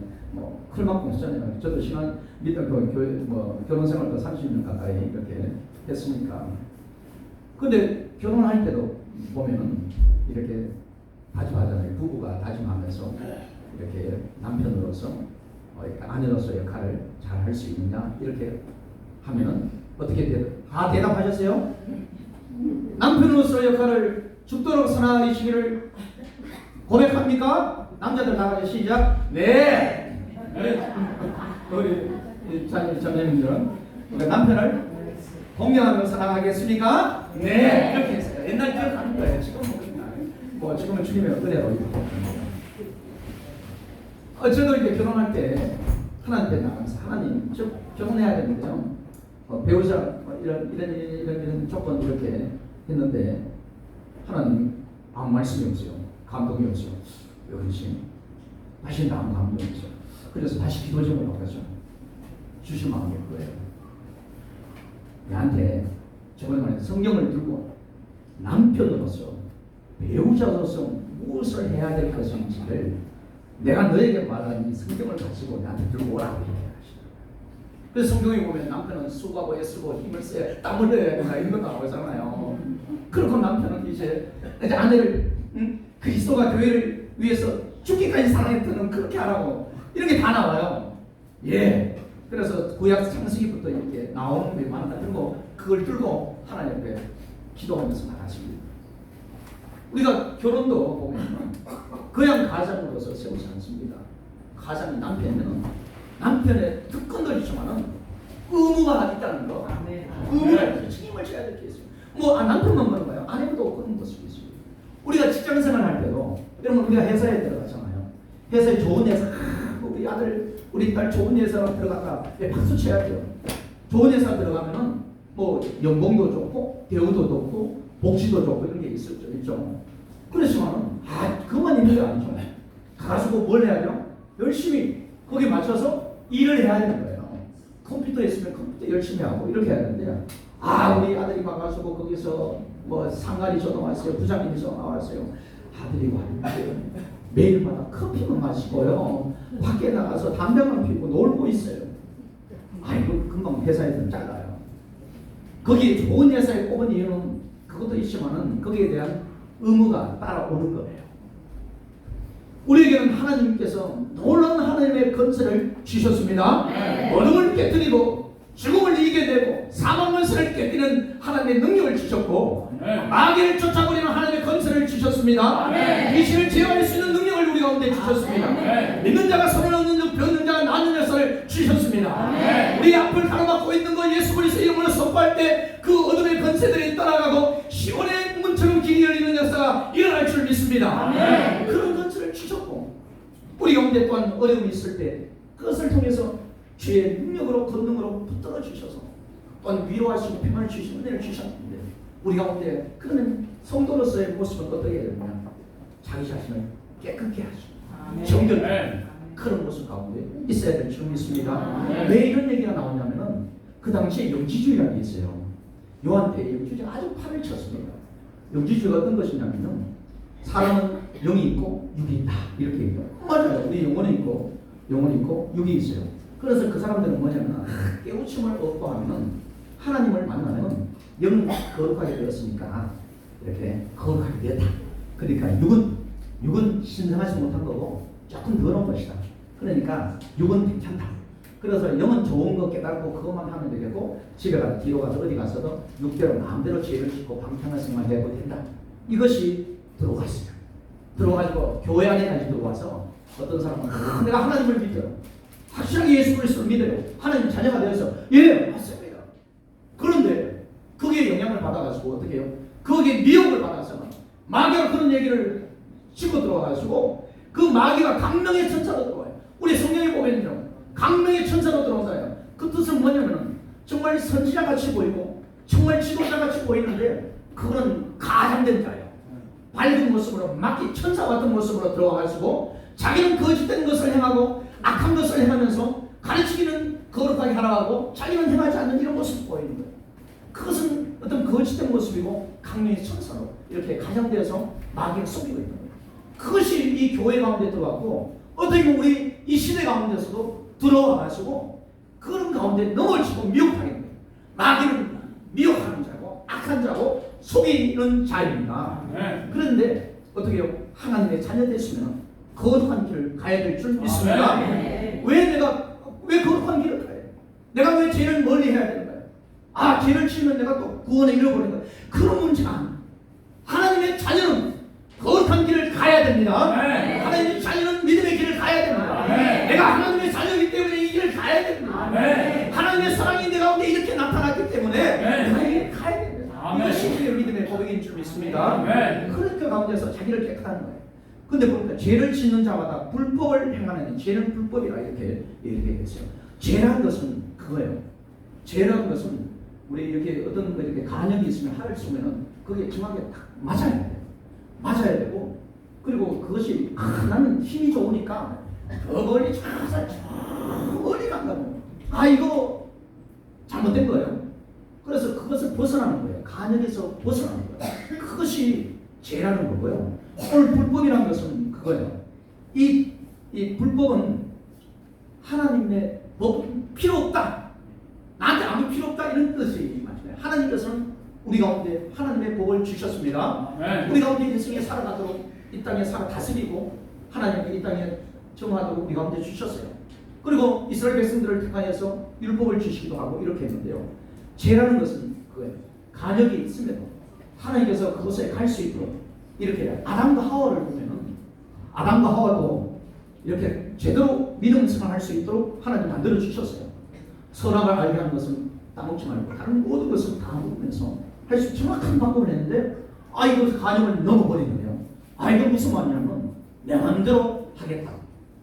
클 만큼 쓰잖아요. 저도 신앙 믿던 결혼 생활도 30년 가까이 이렇게 했으니까. 근데 결혼할 때도 보면은 이렇게 다짐하잖아요. 부부가 다짐하면서 이렇게 남편으로서 아내로서 역할을 잘 할 수 있느냐 이렇게 하면은 어떻게 대답하셨어요? 남편으로서 역할을 죽도록 사랑하시기를 고백합니까? 남자들 나가서 시작. 네. 우리 자매님들은 남편을 공경하며 사랑하겠습니까? 네. 이렇게 했어요. 옛날 기억하는 거예요. 지금은 주님의 은혜로 저도 이제 결혼할 때 하나님께 나가면서 하나님 저 결혼해야 되는데요. 배우자 이런 조건 이렇게 했는데 하나님 아무 말씀이 없어요. 감동이 없어요. 왜 그러지? 다시 아무 감동이 없어요. 그래서 다시 기도 제목을 바꿨죠. 주신 마음이 그거예요. 나한테 저번에 말했던 성경을 들고 남편으로서 배우자로서 무엇을 해야 될 것인지를 내가 너에게 말하는 이 성경을 가지고 나한테 들고 오라고 얘기하시더라고요. 그래서 성경에 보면 남편은 수고하고 애쓰고 힘을 써야 땀을 흘려야 된다 이런 거 나오잖아요. 그리고 남편은 이제 아내를 그리스도가 교회를 위해서 죽기까지 사랑했다는 그렇게 하라고 이런 게 다 나와요. 예. 그래서 구약 창세기부터 이렇게 나오는 게 많다. 그리고 그걸 들고 하나님 앞에 기도하면서 나가십니다. 우리가 결혼도 보면 그냥 가장으로서 세우지 않습니다. 가장이 남편의 특권도 있지만은 의무가 있다는 거. 의무가 책임을 져야 될 게 있어요. 남편만 그런 거예요. 아내도 그런 모습이 있습니다. 우리가 직장 생활할 때도 여러분 우리가 회사에 들어가잖아요. 회사에 좋은 회사 우리 아들 우리 딸 좋은 회사로 들어가다 박수 쳐야 돼요. 좋은 회사 들어가면은 연봉도 좋고 대우도 좋고 복지도 좋고 이런 게 있죠. 그렇지만 그만 있는 게 아니죠. 가가지고 뭘 해야죠? 열심히 거기에 맞춰서 일을 해야 되는 거예요. 컴퓨터 있으면 컴퓨터 열심히 하고 이렇게 해야 되는데 우리 아들이 가가지고 거기서 상관이 전화 왔어요. 부장님이 전화 왔어요. 아들이 왔는데 매일마다 커피만 마시고요. 밖에 나가서 담배만 피우고 놀고 있어요. 금방 회사에서 잘라요. 거기 좋은 회사에 뽑은 이유는 그것도 있지만은 거기에 대한 의무가 따라오는 거예요. 우리에게는 하나님께서 놀라운 하나님의 건설을 주셨습니다. 어둠을 깨뜨리고 죽음을 이겨내고 사망 권세를 깨뜨리는 하나님의 능력을 주셨고 마귀를 쫓아버리는 하나님의 건설을 주셨습니다. 귀신을 제어할 수 있는 능력을 우리 가운데 주셨습니다. 믿는 자가 손을 얻는 자, 병든 자가 낫는 역사를 주셨습니다. 우리 앞을 가로막고 있는 거 예수 그리스도 이름으로 선포할 때 그 어둠의 건세들이 떠나가고 시온의 문처럼 길이 열리는 역사가 일어날 줄 믿습니다. 그런 건설을 주셨고 우리 가운데 또한 어려움이 있을 때 그것을 통해서 주의 능력으로 권능으로 붙들어 주셔서 또한 위로하시고 평안을 주시고 은혜를 주셨는데 우리 가운데 그러면 성도로서의 모습은 어떻게 해야 되느냐? 자기 자신을 깨끗게 하시고 정결 그런 모습 가운데 있어야 될 줄 믿습니다. 왜 이런 얘기가 나오냐면은 그 당시에 영지주의라는 게 있어요. 요한 때 영지주의가 아주 판을 쳤습니다. 영지주의가 어떤 것이냐면은 사람은 영이 있고 육이 있다 이렇게 얘기해요. 맞아요. 우리 영혼이 있고 육이 있어요. 그래서 그 사람들은 뭐냐면 깨우침을 얻고 하면은 하나님을 만나면 영은 거룩하게 되었으니까 이렇게 거룩하게 되었다. 그러니까 육은 신성하지 못한 거고 조금 더러운 것이다. 그러니까 육은 괜찮다. 그래서 영은 좋은 거 깨닫고 그것만 하면 되겠고 집에 가서 뒤로 가서 어디 가서도 육대로 마음대로 죄를 짓고 방탕한 생활해도 된다. 이것이 들어갔어요. 들어가지고 교회 안에까지 들어와서 어떤 사람은 내가 하나님을 믿어요. 확실하게 예수 그리스도를 믿어요. 하나님 자녀가 되어서 예 맞습니다. 그런데 거기에 영향을 받아가지고 어떻게 해요? 거기에 미혹을 받아서 마귀가 그런 얘기를 짚고 들어가가지고 그 마귀가 강명의 천사로 들어와요. 우리 성경에 보면요 강명의 천사로 들어온다요. 그 뜻은 뭐냐면 정말 선지자같이 보이고 정말 지도자같이 보이는데 그거는 가장된 자예요. 밝은 모습으로 마귀 천사 같은 모습으로 들어와가지고 자기는 거짓된 것을 행하고 악한 것을 행하면서 가르치기는 거룩하게 하라고 자기는 행하지 않는 이런 모습을 보이는 거예요. 그것은 어떤 거짓된 모습이고 강명의 천사로 이렇게 가장되어서 마귀를 속이고 있는 거예요. 그것이 이 교회 가운데 들어왔고 어떻게 보면 우리 이 시대 가운데서도 들어와가지고 그런 가운데 넘어지고 미혹하게 돼요. 마귀는 미혹하는 자고 악한 자고 속이는 자입니다. 그런데 어떻게 해요? 하나님의 자녀 됐으면 거룩한 길을 가야 될 줄 믿습니다. 왜 거룩한 길을 가야 돼? 내가 왜 죄를 멀리 해야 되는 거야? 아 죄를 치면 내가 또 구원에 잃어버리는 거야. 그런 문제가 아니야. 하나님의 자녀는 거룩한 길을 가야 됩니다. 하나님의 자녀는 믿음의 길을 가야 됩니다. 내가 하나님의 자녀이기 때문에 이 길을 가야 됩니다. 하나님의 사랑이 내 가운데 이렇게 나타났기 때문에 내가 이 길을 가야 됩니다. 이것이 우리의 믿음의 고백인 줄 믿습니다. 그러니까 가운데서 자기를 깨끗하는 거예요. 근데 보니까 죄를 짓는 자마다 불법을 행하는 죄는 불법이라 이렇게 됐어요. 죄라는 것은 그거예요. 죄라는 것은 우리 이렇게 어떤 거 이렇게 간역이 있으면 활을 쏘면은 그게 정확하게 딱 맞아야 돼요. 맞아야 되고 그리고 그것이 나는 힘이 좋으니까 더 멀리 저 멀리 간다고. 아 이거 잘못된 거예요. 그래서 그것을 벗어나는 거예요. 간역에서 벗어나는 거예요. 그것이 죄라는 거고요. 오늘 불법이라는 것은 그거예요. 이 불법은 하나님의 법은 필요 없다. 나한테 아무 필요 없다 이런 뜻이 맞아요. 하나님께서는 우리 가운데 하나님의 법을 주셨습니다. 우리 가운데 인생에 살아가도록 이 땅에 살아 다스리고 하나님께 이 땅에 정하도록 우리 가운데 주셨어요. 그리고 이스라엘 백성들을 택하여서 율법을 주시기도 하고 이렇게 했는데요. 죄라는 것은 그거예요. 간역이 있음에도 하나님께서 그곳에 갈 수 있도록 이렇게 해요. 아담과 하와를 보면은 아담과 하와도 이렇게 제대로 믿음 생활할 수 있도록 하나님 만들어 주셨어요. 선악을 알게 하는 것은 따먹지 말고 다른 모든 것을 다 먹으면서 할 수 정확한 방법을 했는데 이거 간역을 넘어버리는 거예요. 이거 무슨 말이냐면 내 마음대로 하겠다.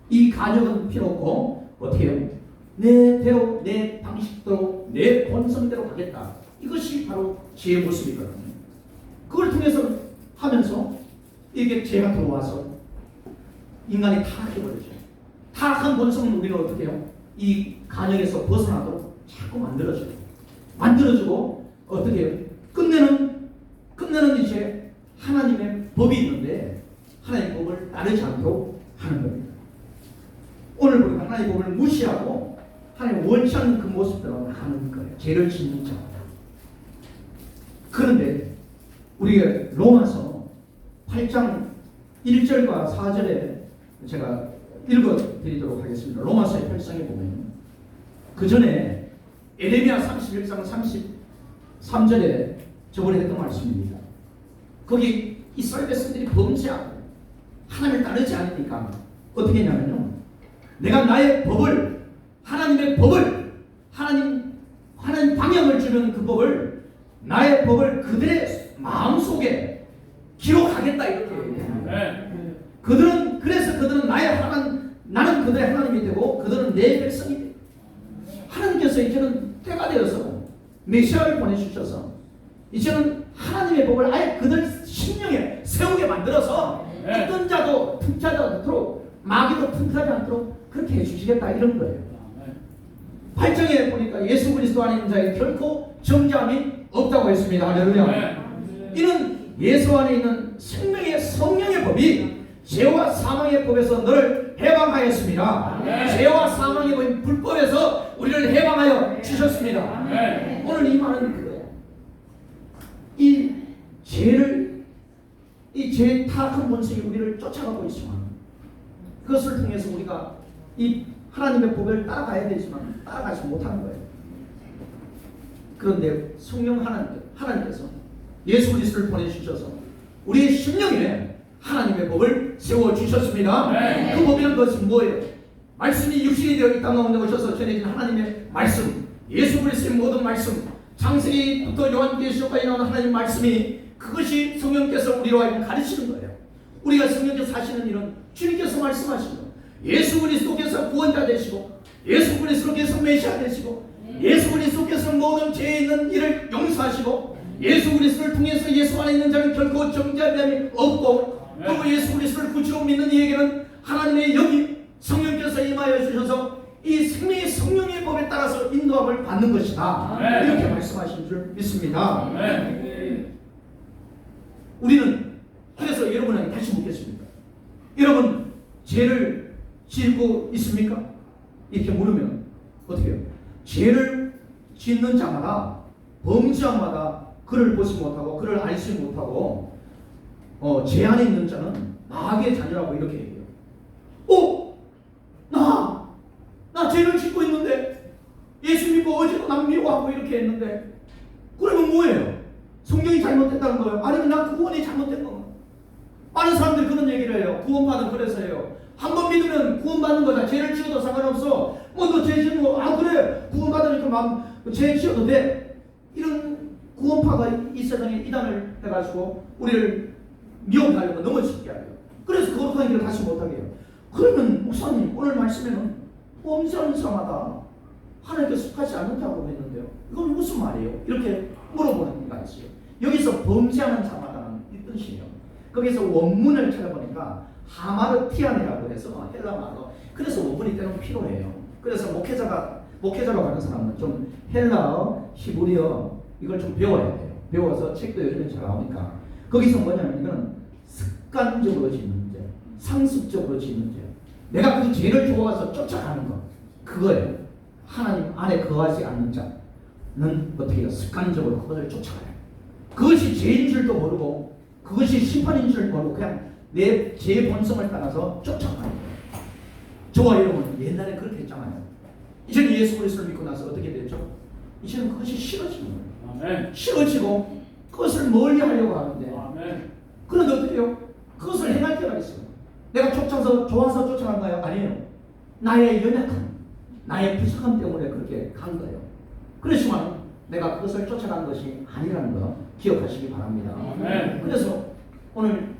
이 간역은 필요 없고 어떻게 해요? 내 대로 내 방식대로 내 본성대로 하겠다. 이것이 바로 죄의 모습이거든요. 그걸 통해서 하면서 이게 죄가 들어와서 인간이 타락해버리죠. 타락한 본성은 우리가 어떻게 해요? 이 간역에서 벗어나도록 자꾸 만들어줘요. 만들어주고 어떻게 해요? 끝내는 이제 하나님의 법이 있는데 하나님의 법을 따르지 않도록 하는 겁니다. 오늘 보니까 하나님의 법을 무시하고 하나님 원치 않는 그 모습대로 하는 거예요. 죄를 짓는 자. 그런데 우리가 로마서 8장 1절과 4절에 제가 읽어드리도록 하겠습니다. 로마서의 8장에 보면 그 전에 에레미야 31장 33절에 저번에 했던 말씀입니다. 거기 이스라엘 백성들이 범죄하고 하나님을 따르지 않으니까 어떻게 했냐면요. 내가 나의 법을 하나님의 법을 하나님 방향을 주는 그 법을 나의 법을 그들의 마음속에 기록하겠다 이렇게 얘기합니다. 그들은 나는 그들의 하나님이 되고 그들은 내 백성이 돼. 메시아를 보내주셔서 이제는 하나님의 법을 아예 그들 심령에 세우게 만들어서 어떤 자도 틈타지 않도록 마귀도 틈타지 않도록 그렇게 해주시겠다 이런 거예요. 8장에 보니까 예수 그리스도 안에 있는 자에 결코 정죄함이 없다고 했습니다. 할렐루야. 이는 예수 안에 있는 생명의 성령의 법이 죄와 사망의 법에서 너를 해방하였습니다. 죄와 사망의 법 불법에서 우리를 해방하여 주셨습니다. 오늘 이 말은 그거예요. 이 죄를 이 죄의 타락한 본성이 우리를 쫓아가고 있지만 그것을 통해서 우리가 이 하나님의 법을 따라가야 되지만 따라가지 못하는 거예요. 그런데 성령 하나님께서 예수 그리스도를 보내주셔서 우리의 심령에 하나님의 법을 세워주셨습니다. 그 법이란 것은 뭐예요? 말씀이 육신이 되어 이 땅 가운데 오셔서 전해진 하나님의 말씀, 예수 그리스도의 모든 말씀, 창세기부터 요한계시록까지 나오는 하나님의 말씀이 그것이 성령께서 우리로 하여금 가르치는 거예요. 우리가 성령께서 하시는 일은 주님께서 말씀하시는 거예요. 예수 그리스도께서 구원자 되시고 예수 그리스도께서 메시아 되시고 예수 그리스도께서 모든 죄에 있는 일을 용서하시고 예수 그리스도를 통해서 예수 안에 있는 자는 결코 정죄됨이 없고 또 예수 그리스도를 구주로 믿는 이에게는 하나님의 영이 성령께서 임하여 주셔서 이 생명의 성령의 법에 따라서 인도함을 받는 것이다. 이렇게 말씀하신 줄 믿습니다. 우리는 그래서 여러분에게 다시 묻겠습니다. 여러분 죄를 짓고 있습니까? 이렇게 물으면 어떻게 해요? 죄를 짓는 자마다 범죄자마다 그를 보지 못하고 그를 알지 못하고 죄 안에 있는 자는 마귀의 자녀라고 이렇게 얘기해요. 나 죄를 짓고 있는데 예수 믿고 어제도 남 미워하고 이렇게 했는데 그러면 뭐예요? 성경이 잘못됐다는 거예요? 아니면 난 구원이 잘못된 건가? 많은 사람들이 그런 얘기를 해요. 구원받은 그래서 해요. 한 번 믿으면 구원받는 거다. 죄를 지어도 상관없어. 너 죄 지은 거 그래 구원받으니까 죄 지어도 돼. 이런 구원파가 이 세상에 이단을 해가지고 우리를 미혹하려고 너무 쉽게 하래요. 그래서 거룩한 길을 다시 못하게 해요. 그러면 목사님 오늘 말씀에는 범죄하는 자마다 하나님께 속하지 않는 자라고 했는데요. 이건 무슨 말이에요? 이렇게 물어보는 이가 있어요. 여기서 범죄하는 자마다는 이 뜻이에요. 거기서 원문을 찾아보니까 하마르티안이라고 해서 헬라 말로 그래서 원문이 때로는 필요해요. 그래서 목회자로 가는 사람은 좀 헬라어, 히브리어 이걸 좀 배워야 돼요. 배워서 책도 요즘에 잘 나오니까 거기서 뭐냐면 이거는 습관적으로 짓는 죄, 상습적으로 짓는 죄. 내가 그 죄를 좋아서 쫓아가는 것 그거예요. 하나님 안에 거하지 않는 자는 어떻게 해요? 습관적으로 그것을 쫓아가요. 그것이 죄인 줄도 모르고 그것이 심판인 줄 모르고 그냥 내 죄의 본성을 따라서 쫓아가는 거예요. 저와 여러분 옛날에 그렇게 했잖아요. 이제는 예수 그리스도를 믿고 나서 어떻게 됐죠? 이제는 그것이 싫어지는 거예요. 아멘. 싫어지고 그것을 멀리 하려고 하는데 아멘. 그런데 어떻게 해요? 그것을 행할 때가 있어요. 내가 좋아서 쫓아간가요? 아니에요. 나의 연약함, 나의 부족함 때문에 그렇게 간 거예요. 그렇지만 내가 그것을 쫓아간 것이 아니라는 거 기억하시기 바랍니다. 아멘. 그래서 오늘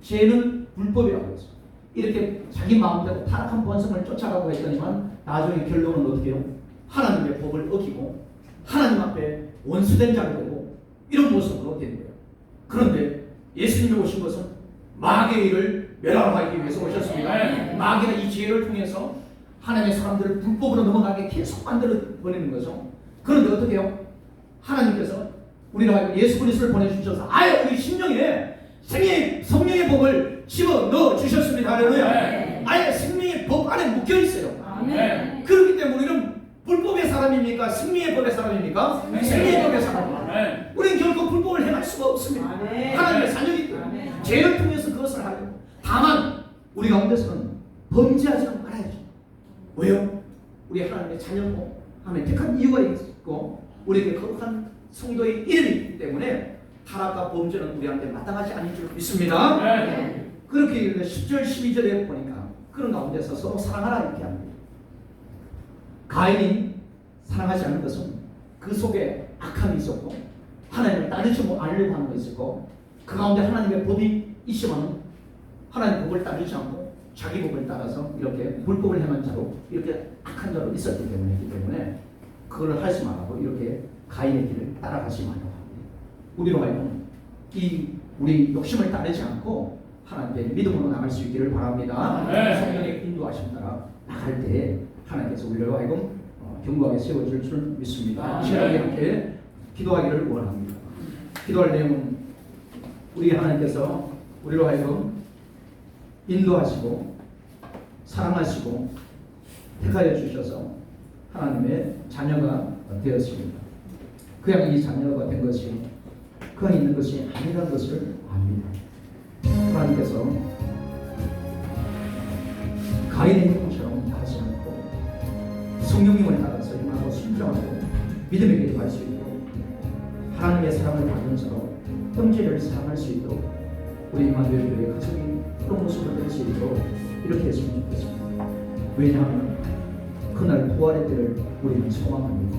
죄는 불법이라고 했어요. 이렇게 자기 마음대로 타락한 본성을 쫓아가고 했더니만 나중에 결론은 어떻게 해요? 하나님의 법을 어기고 하나님 앞에 원수된 자가 되고 이런 모습으로 된 거예요. 그런데 예수님이 오신 것은 마귀의 일을 멸하기 위해서 오셨습니다. 마귀는 이 지혜를 통해서 하나님의 사람들을 불법으로 넘어가게 계속 만들어 버리는 거죠. 그런데 어떻게 해요? 하나님께서 우리를 하여금 예수 그리스도를 보내주셔서 아예 우리 심령에 성령의 법을 집어넣어 주셨습니다. 할렐루야. 아예 생명의 법 안에 묶여 있어요. 그렇기 때문에 우리는 불법의 사람입니까? 생명의 법의 사람입니까? 생명의 법의 사람입니다. 우리는 결코 불법을 행할 수가 없습니다. 하나님의 자녀이기 때문에 죄를 통해서 그것을 하려고. 다만 우리 가운데서는 범죄하지 말아야죠. 왜요? 우리 하나님의 자녀고 하나님의 택한 이유가 있고 우리에게 거룩한 성도의 이름이 있기 때문에 타락과 범죄는 우리한테 마땅하지 않은 줄 믿습니다. 그렇게 10절 12절에 보니까 그런 가운데서 서로 사랑하라 이렇게 합니다. 가인이 사랑하지 않는 것은 그 속에 악함이 있었고 하나님을 따르지 않으려고 하는 것이 있었고 그 가운데 하나님의 법이 있지만 하나님의 법을 따르지 않고 자기 법을 따라서 이렇게 불법을 행한 자로 이렇게 악한 자로 있었기 때문이기 때문에 그걸 하지 말고 이렇게 가인의 길을 따라가지 말라고 합니다. 우리로 하여금 우리 욕심을 따르지 않고 하나님의 믿음으로 나갈 수 있기를 바랍니다. 성령의 인도하심 따라 나갈 때 하나님께서 우리로 하여금 견고하게 세워줄 줄 믿습니다. 시간에 함께 기도하기를 원합니다. 기도할 내용은 우리 하나님께서 우리로 하여금 인도하시고 사랑하시고 택하여 주셔서 하나님의 자녀가 되었습니다. 그냥 이 자녀가 된 것이 그냥 있는 것이 아니라는 것을 압니다. 하나님께서 가인의 형처럼 하지 않고 성령님을 따라서 임하고 순종하고 믿음의 길을 갈 수 있도록 하나님의 사랑을 받은 자로 형제를 사랑할 수 있도록 우리 임마누엘 교회 가족이 그런 모습을 낼 수 있도록 이렇게 했으면 좋겠습니다. 왜냐하면 그날 부활의 때를 우리는 소망합니다.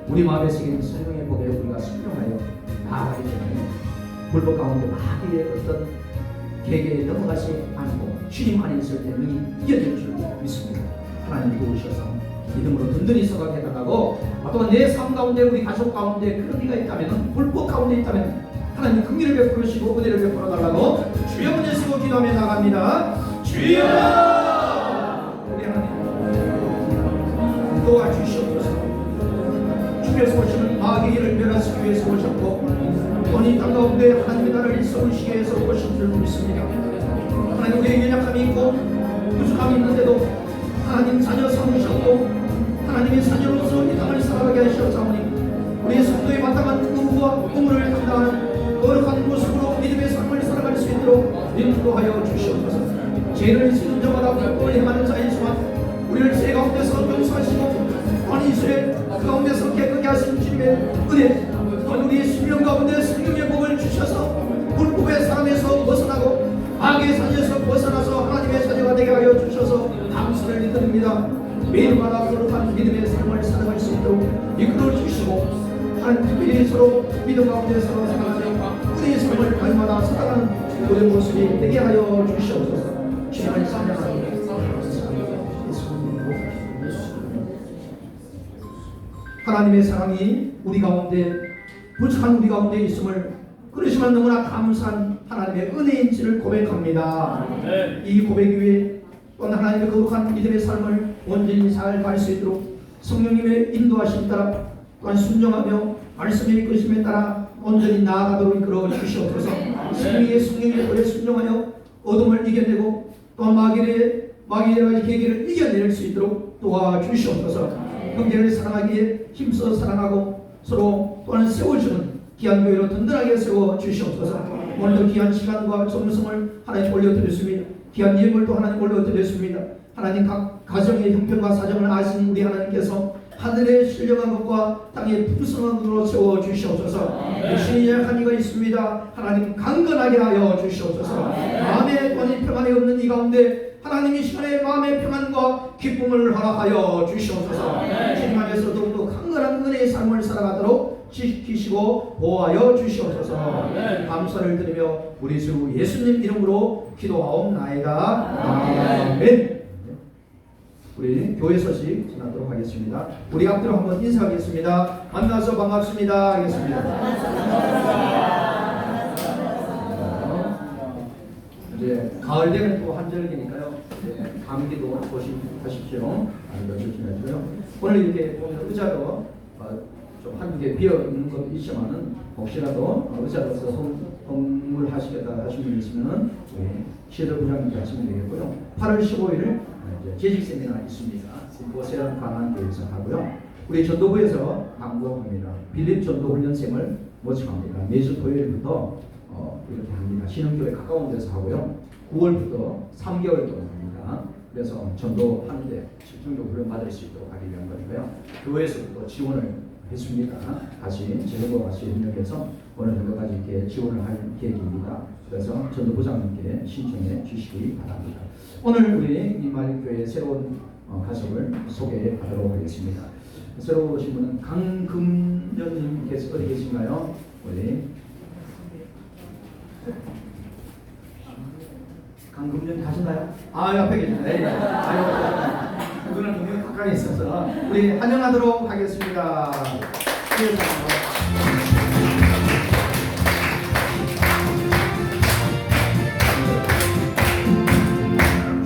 우리 마음에 새긴 성령의 법에 우리가 순종하여 나아가기 때문에 불법 가운데 마귀의 어떤 계계에 넘어가지 않고 주님 안에 있을 때 능히 이겨낼 줄 믿습니다. 하나님 도우셔서 믿음으로 든든히 서가게 해달라고, 또한 내 삶 가운데 우리 가족 가운데 그런 이가 있다면, 불법 가운데 있다면 하나님 긍휼을 베풀으시고 은혜를 베풀어 달라고 주여 문에 쓰고 기도하며 나갑니다. 주여 우리 하나님 도와주시옵소서. 주께서 오시는 마귀의 일을 멸하시기 위해서 오셨고 이 땅 가운데 하나님의 나라를 세우시기 위해서 오신 줄 믿습니다. 하나님 우리의 연약함이 있고 부족함이 있는데도 하나님 자녀 삼으셨고 하나님의 자녀로서 이 땅을 살아가게 하셨사오니 우리의 성도에 마땅한 의무와 의무를 감당하는 거룩한 모습으로 믿음의 삶을 살아갈 수 있도록 인도하여 주시옵소서. 죄를 지은 자마다 밟고 행하는 자이지만 우리를 죄 가운데서 용서하시고 이스라엘 그 가운데서 깨끗게 하신 주님의 은혜, 우리의 심령 가운데 성령의 복을 주셔서 불법의 사람에서 벗어나고 악의 산에서 벗어나서 하나님의 자녀가 되게 하여 주셔서 감사를 드립니다. 매일마다 거룩한 믿음의 삶을 살아갈 수 있도록 이끌어 주시고 하나님 특별히 서로 믿음 가운데 서로 살아가며 우리의 삶을 날마다 살아가는 우리의 모습이 되게 하여 주시옵소서. 주님을 찬양합니다. 하나님의 사랑이 우리 가운데 부족한 우리 가운데 있음을 그러시면 너무나 감사한 하나님의 은혜인지를 고백합니다. 이 고백 위에 또한 하나님의 거룩한 믿음의 삶을 온전히 잘 갈 수 있도록 성령님의 인도하심 따라 또한 순종하며 말씀의 이끄심에 따라 온전히 나아가도록 이끌어 주시옵소서. 생명의 성령의 불에 순종하여 어둠을 이겨내고 또한 마귀의 계기를 이겨낼 수 있도록 도와주시옵소서. 형제를 사랑하기에 힘써 사랑하고 서로 또한 세워주는 귀한 교회로 든든하게 세워주시옵소서. 오늘도 귀한 시간과 정성을 하나님 올려드렸습니다. 귀한 예물도 하나님 올려드렸습니다. 하나님 각 가정의 형편과 사정을 아신 우리 하나님께서 하늘의 신령한 것과 땅의 풍성한 것으로 세워주시옵소서. 신이 약한 이가 있습니다. 하나님 강건하게 하여 주시옵소서. 마음에 또한 평안이 없는 이 가운데 하나님이 시간에 마음의 평안과 기쁨을 허락하여 주시옵소서. 주님 안에서 더욱더 강건한 은혜의 삶을 살아가도록 지키시고 보호하여 주시옵소서. 감사를 드리며 우리 주 예수님 이름으로 기도하옵나이다. 아멘. 우리 교회 소식 전하도록 하겠습니다. 우리 앞으로 한번 인사하겠습니다. 만나서 반갑습니다 하겠습니다. 이제 가을 되면 또 한절기니까요. 감기도 조심하십시오. 조심하시고요. 오늘 이렇게 보면 의자도 좀 한두 개 비어 있는 것도 있지만은 혹시라도 의자로서 선물 하시겠다 하시는 분 있으면은 시설 부장님께 하시면 되겠고요. 8월 15일 재직 세미나 있습니다. 고세란 강한교회에서 하고요. 우리 전도부에서 광고합니다. 빌립 전도훈련생을 모집합니다. 매주 토요일부터 이렇게 합니다. 신흥교회 가까운 데서 하고요. 9월부터 3개월 동안 합니다. 그래서 전도하는데 집중적으로 훈련 받을 수 있도록 하기 위한 것이고요. 교회에서도 지원을 했습니다. 같이 전도부와 같이 협력해서 어느 정도까지 이렇게 지원을 할 계획입니다. 그래서 전도부장님께 신청해 주시기 바랍니다. 오늘 우리 이말교회 새로운 가족을 소개하도록 하겠습니다. 새로 오신 분은 강금연님께서 어디 계신가요? 우리 강금연 가시나요? 앞에 계시나요? 그분은 가까이 있어서 우리 환영하도록 하겠습니다.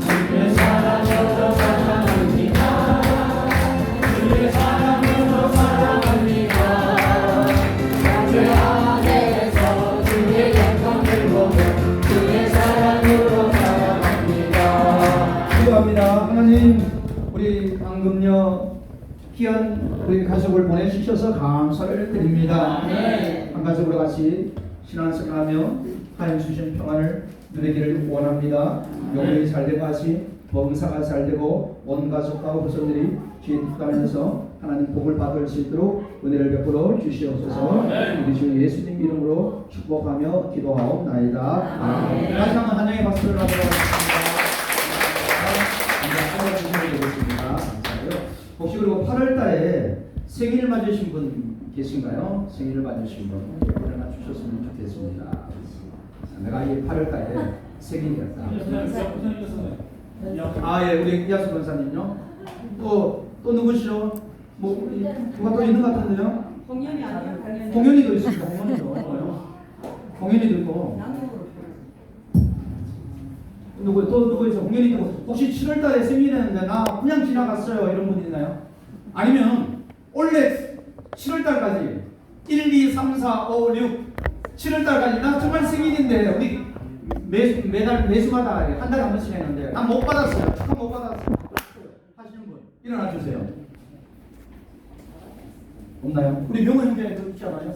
주의 사랑으로 사랑합니다. 주의 사랑으로 사랑합니다. 주 안에서 주의 영광을 보며 주의 사랑으로 사랑합니다. 기도합니다. 하나님, 우리 방금요 귀한 우리 가족을 보내주셔서 감사를 드립니다. 한 가족으로 같이 신앙생활하며 하나님 주신 평안을 누리기를 원합니다. 영혼이 잘되고 같이 범사가 잘되고 온 가족과 후손들이 주의 뒷담에서 하나님 복을 받을 수 있도록 은혜를 베풀어 주시옵소서. 우리 주 예수님 이름으로 축복하며 기도하옵나이다. 아멘. 다시 한번 환영의 박수를 하도록 하겠습니다. 혹시 그리고 8월달에 생일 맞으신 분 계신가요? 생일을 맞으신 분 일어나 주셨으면 좋겠습니다. 내가 이 8월달에 생일이었다. 예, 우리 이하수 권사님요. 또 누구시죠? 뭐 누가 또 있는 것 같은데요? 공연이 아니야? 공연이도 있습니다. 공연이도 있고. 누구 있어? 공연이 있고. 혹시 7월달에 생일이었는데 나 그냥 지나갔어요. 이런 분 있나요? 아니면 원래 7월달까지 1, 2, 3, 4, 5, 6 7월달까지 나 정말 생일인데 우리 매주마다 한 달에 한 번씩 했는데 난 못 받았어요. 축하 못 받았어요. 하시는 분 일어나 주세요. 없나요? 우리 명호 형제 그렇지 않아요?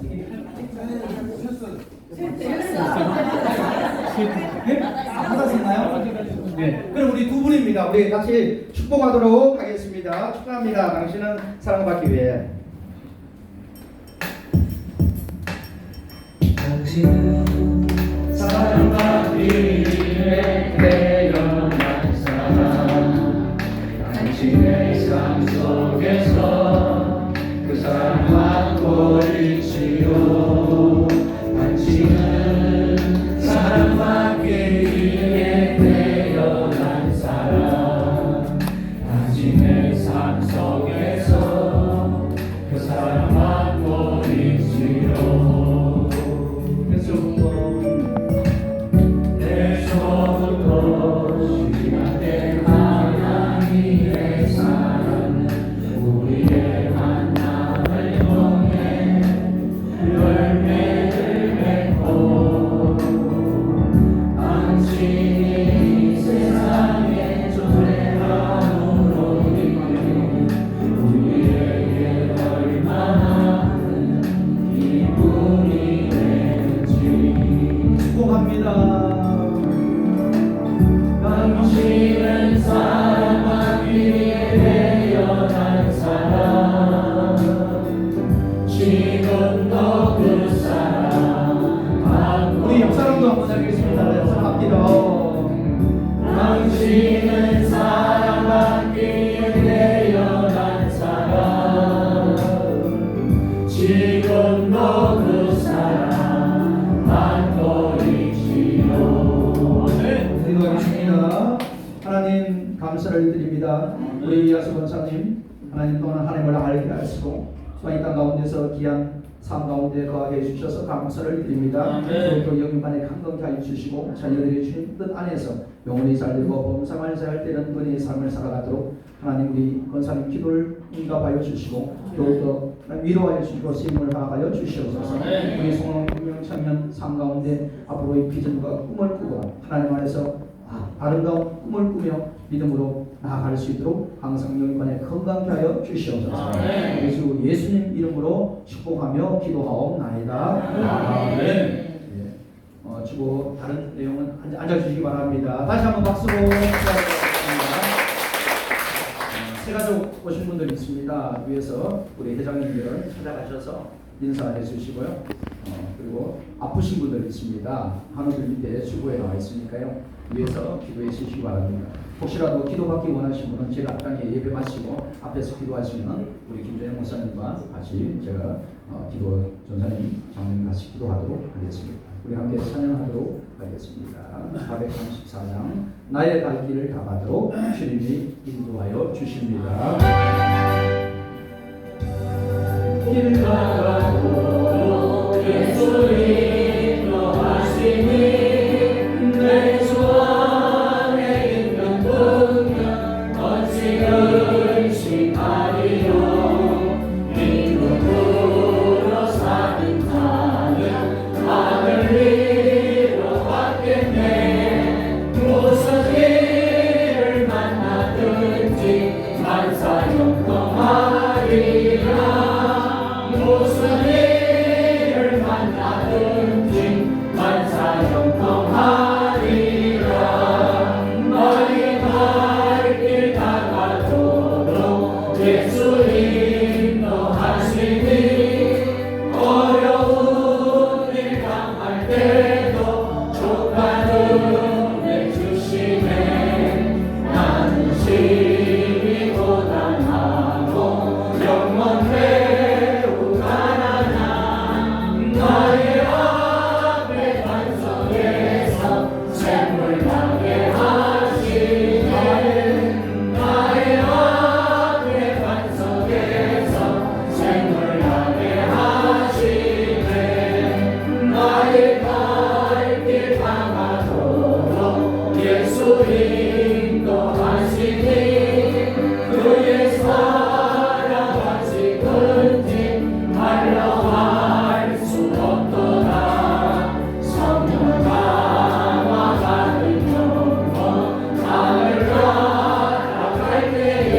받았었나요? 네. 그럼 우리 두 분입니다. 우리 같이 축복하도록 하겠습니다. 축하합니다. 당신은 사랑받기 위해. 당신은 사랑받기 위해 태어난 사람. 당신의 삶 속에서 그 사랑 받고 있지요. 당신은 사랑받기 위해 태어난 사람. 당신의 삶 속에서 그 사랑 받고 있지요. 대소부터 시작된 하나님의 사랑은 우리의 만남을 통해 열매를 맺고 당신이 세상의 조례감으로 이끄는 우리에게 얼마나 큰 기쁨이 되는지 축복합니다. 당신은 사랑받기 위해 태어난 사람. 지금도 그 사랑 우리 옆사람도 한번 하겠습니다. 사랑합니다. 당신은 사랑받기 위해 태어난 사람. 지금도 그 사랑 받고 있지요. 기도하겠습니다. 하나님 감사를 드립니다. 우리 이하수 권사님 하나님 또한 하나님을 알게 하시고 또한 이 땅 가운데서 귀한 삶 가운데 거하게 해주셔서 감사를 드립니다. 또 영육간에 강건케 하여 주시고 자녀들이 주신 뜻 안에서 영혼이 잘되고 범상을 잘 되는 은혜의 삶을 살아가도록 하나님 우리 권사님 기도를 응답하여 주시고 또 위로하여 주시고 쓰임을 허락하여 주시옵소서. 우리 성령 분명창년 삶 가운데 앞으로의 비전과 꿈을 꾸고 하나님 안에서 아름다운 꿈을 꾸며 믿음으로 나아갈 수 있도록 항상 영육간에 건강케 하여 주시옵소서. 예수님 이름으로 축복하며 기도하옵나이다. 아멘. 주고 다른 내용은 앉아주시기 바랍니다. 다시 한번 박수로 축하드리겠습니다. 새 가족 오신 분들 있습니다. 위에서 우리 회장님들은 찾아가셔서 인사해 주시고요. 그리고 아프신 분들 있습니다. 한우들 밑에 주보에 나와 있으니까요. 위에서 기도해 주시기 바랍니다. 혹시라도 기도받기 원하시는 분은 제가 앞장에 예배 마치고 앞에서 기도하시면 우리 김정현 목사님과 같이 제가 기도 전사님 장로님 같이 기도하도록 하겠습니다. 우리 함께 찬양하도록 하겠습니다. 434장 나의 갈 길을 다 가도록 주님이 인도하여 주십니다. 길 가고 예수 인도하시니 내 주 안에 있는 분명 어찌 의심하리요. 믿음으로 사는 자는 하늘 위로 받겠네. 무슨 일을 만나든지 만사형통하리라. 무슨 일을 만나든지 만사형통하리라. 너희 갈 길 다 가도록 예수 인도하시니 어려운 일 당할 때도 족한 은혜 주시네. 나는 심히 고단하고 영원 매우 가난한 나의 앞에 반석에서 샘물 나게 하시네. 나의 앞에 반석에서 샘물 나게 하시네. 나의 갈 길 당하도록 예수 인도하시니 그의 사랑 아직은지 말로 할 수 없도다. 성령 감화하는 영혼 하늘 날아갈 때에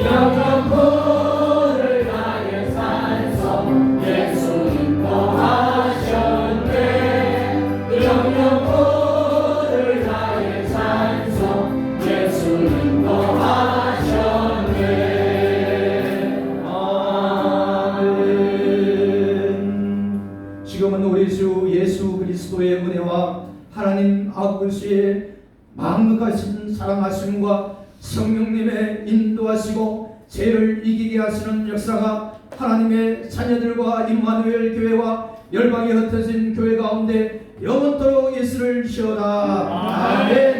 영영불을 나의 산성 예수 인도하셨네. 영영불을 나의 산성 예수 인도하셨네. 아멘. 지금은 우리 주 예수 그리스도의 은혜와 하나님 아버지의 막무가신 사랑하심과 성령님의 인도하시고 죄를 이기게 하시는 역사가 하나님의 자녀들과 임마누엘 교회와 열방에 흩어진 교회 가운데 영원토록 예수를 지어다. 아멘.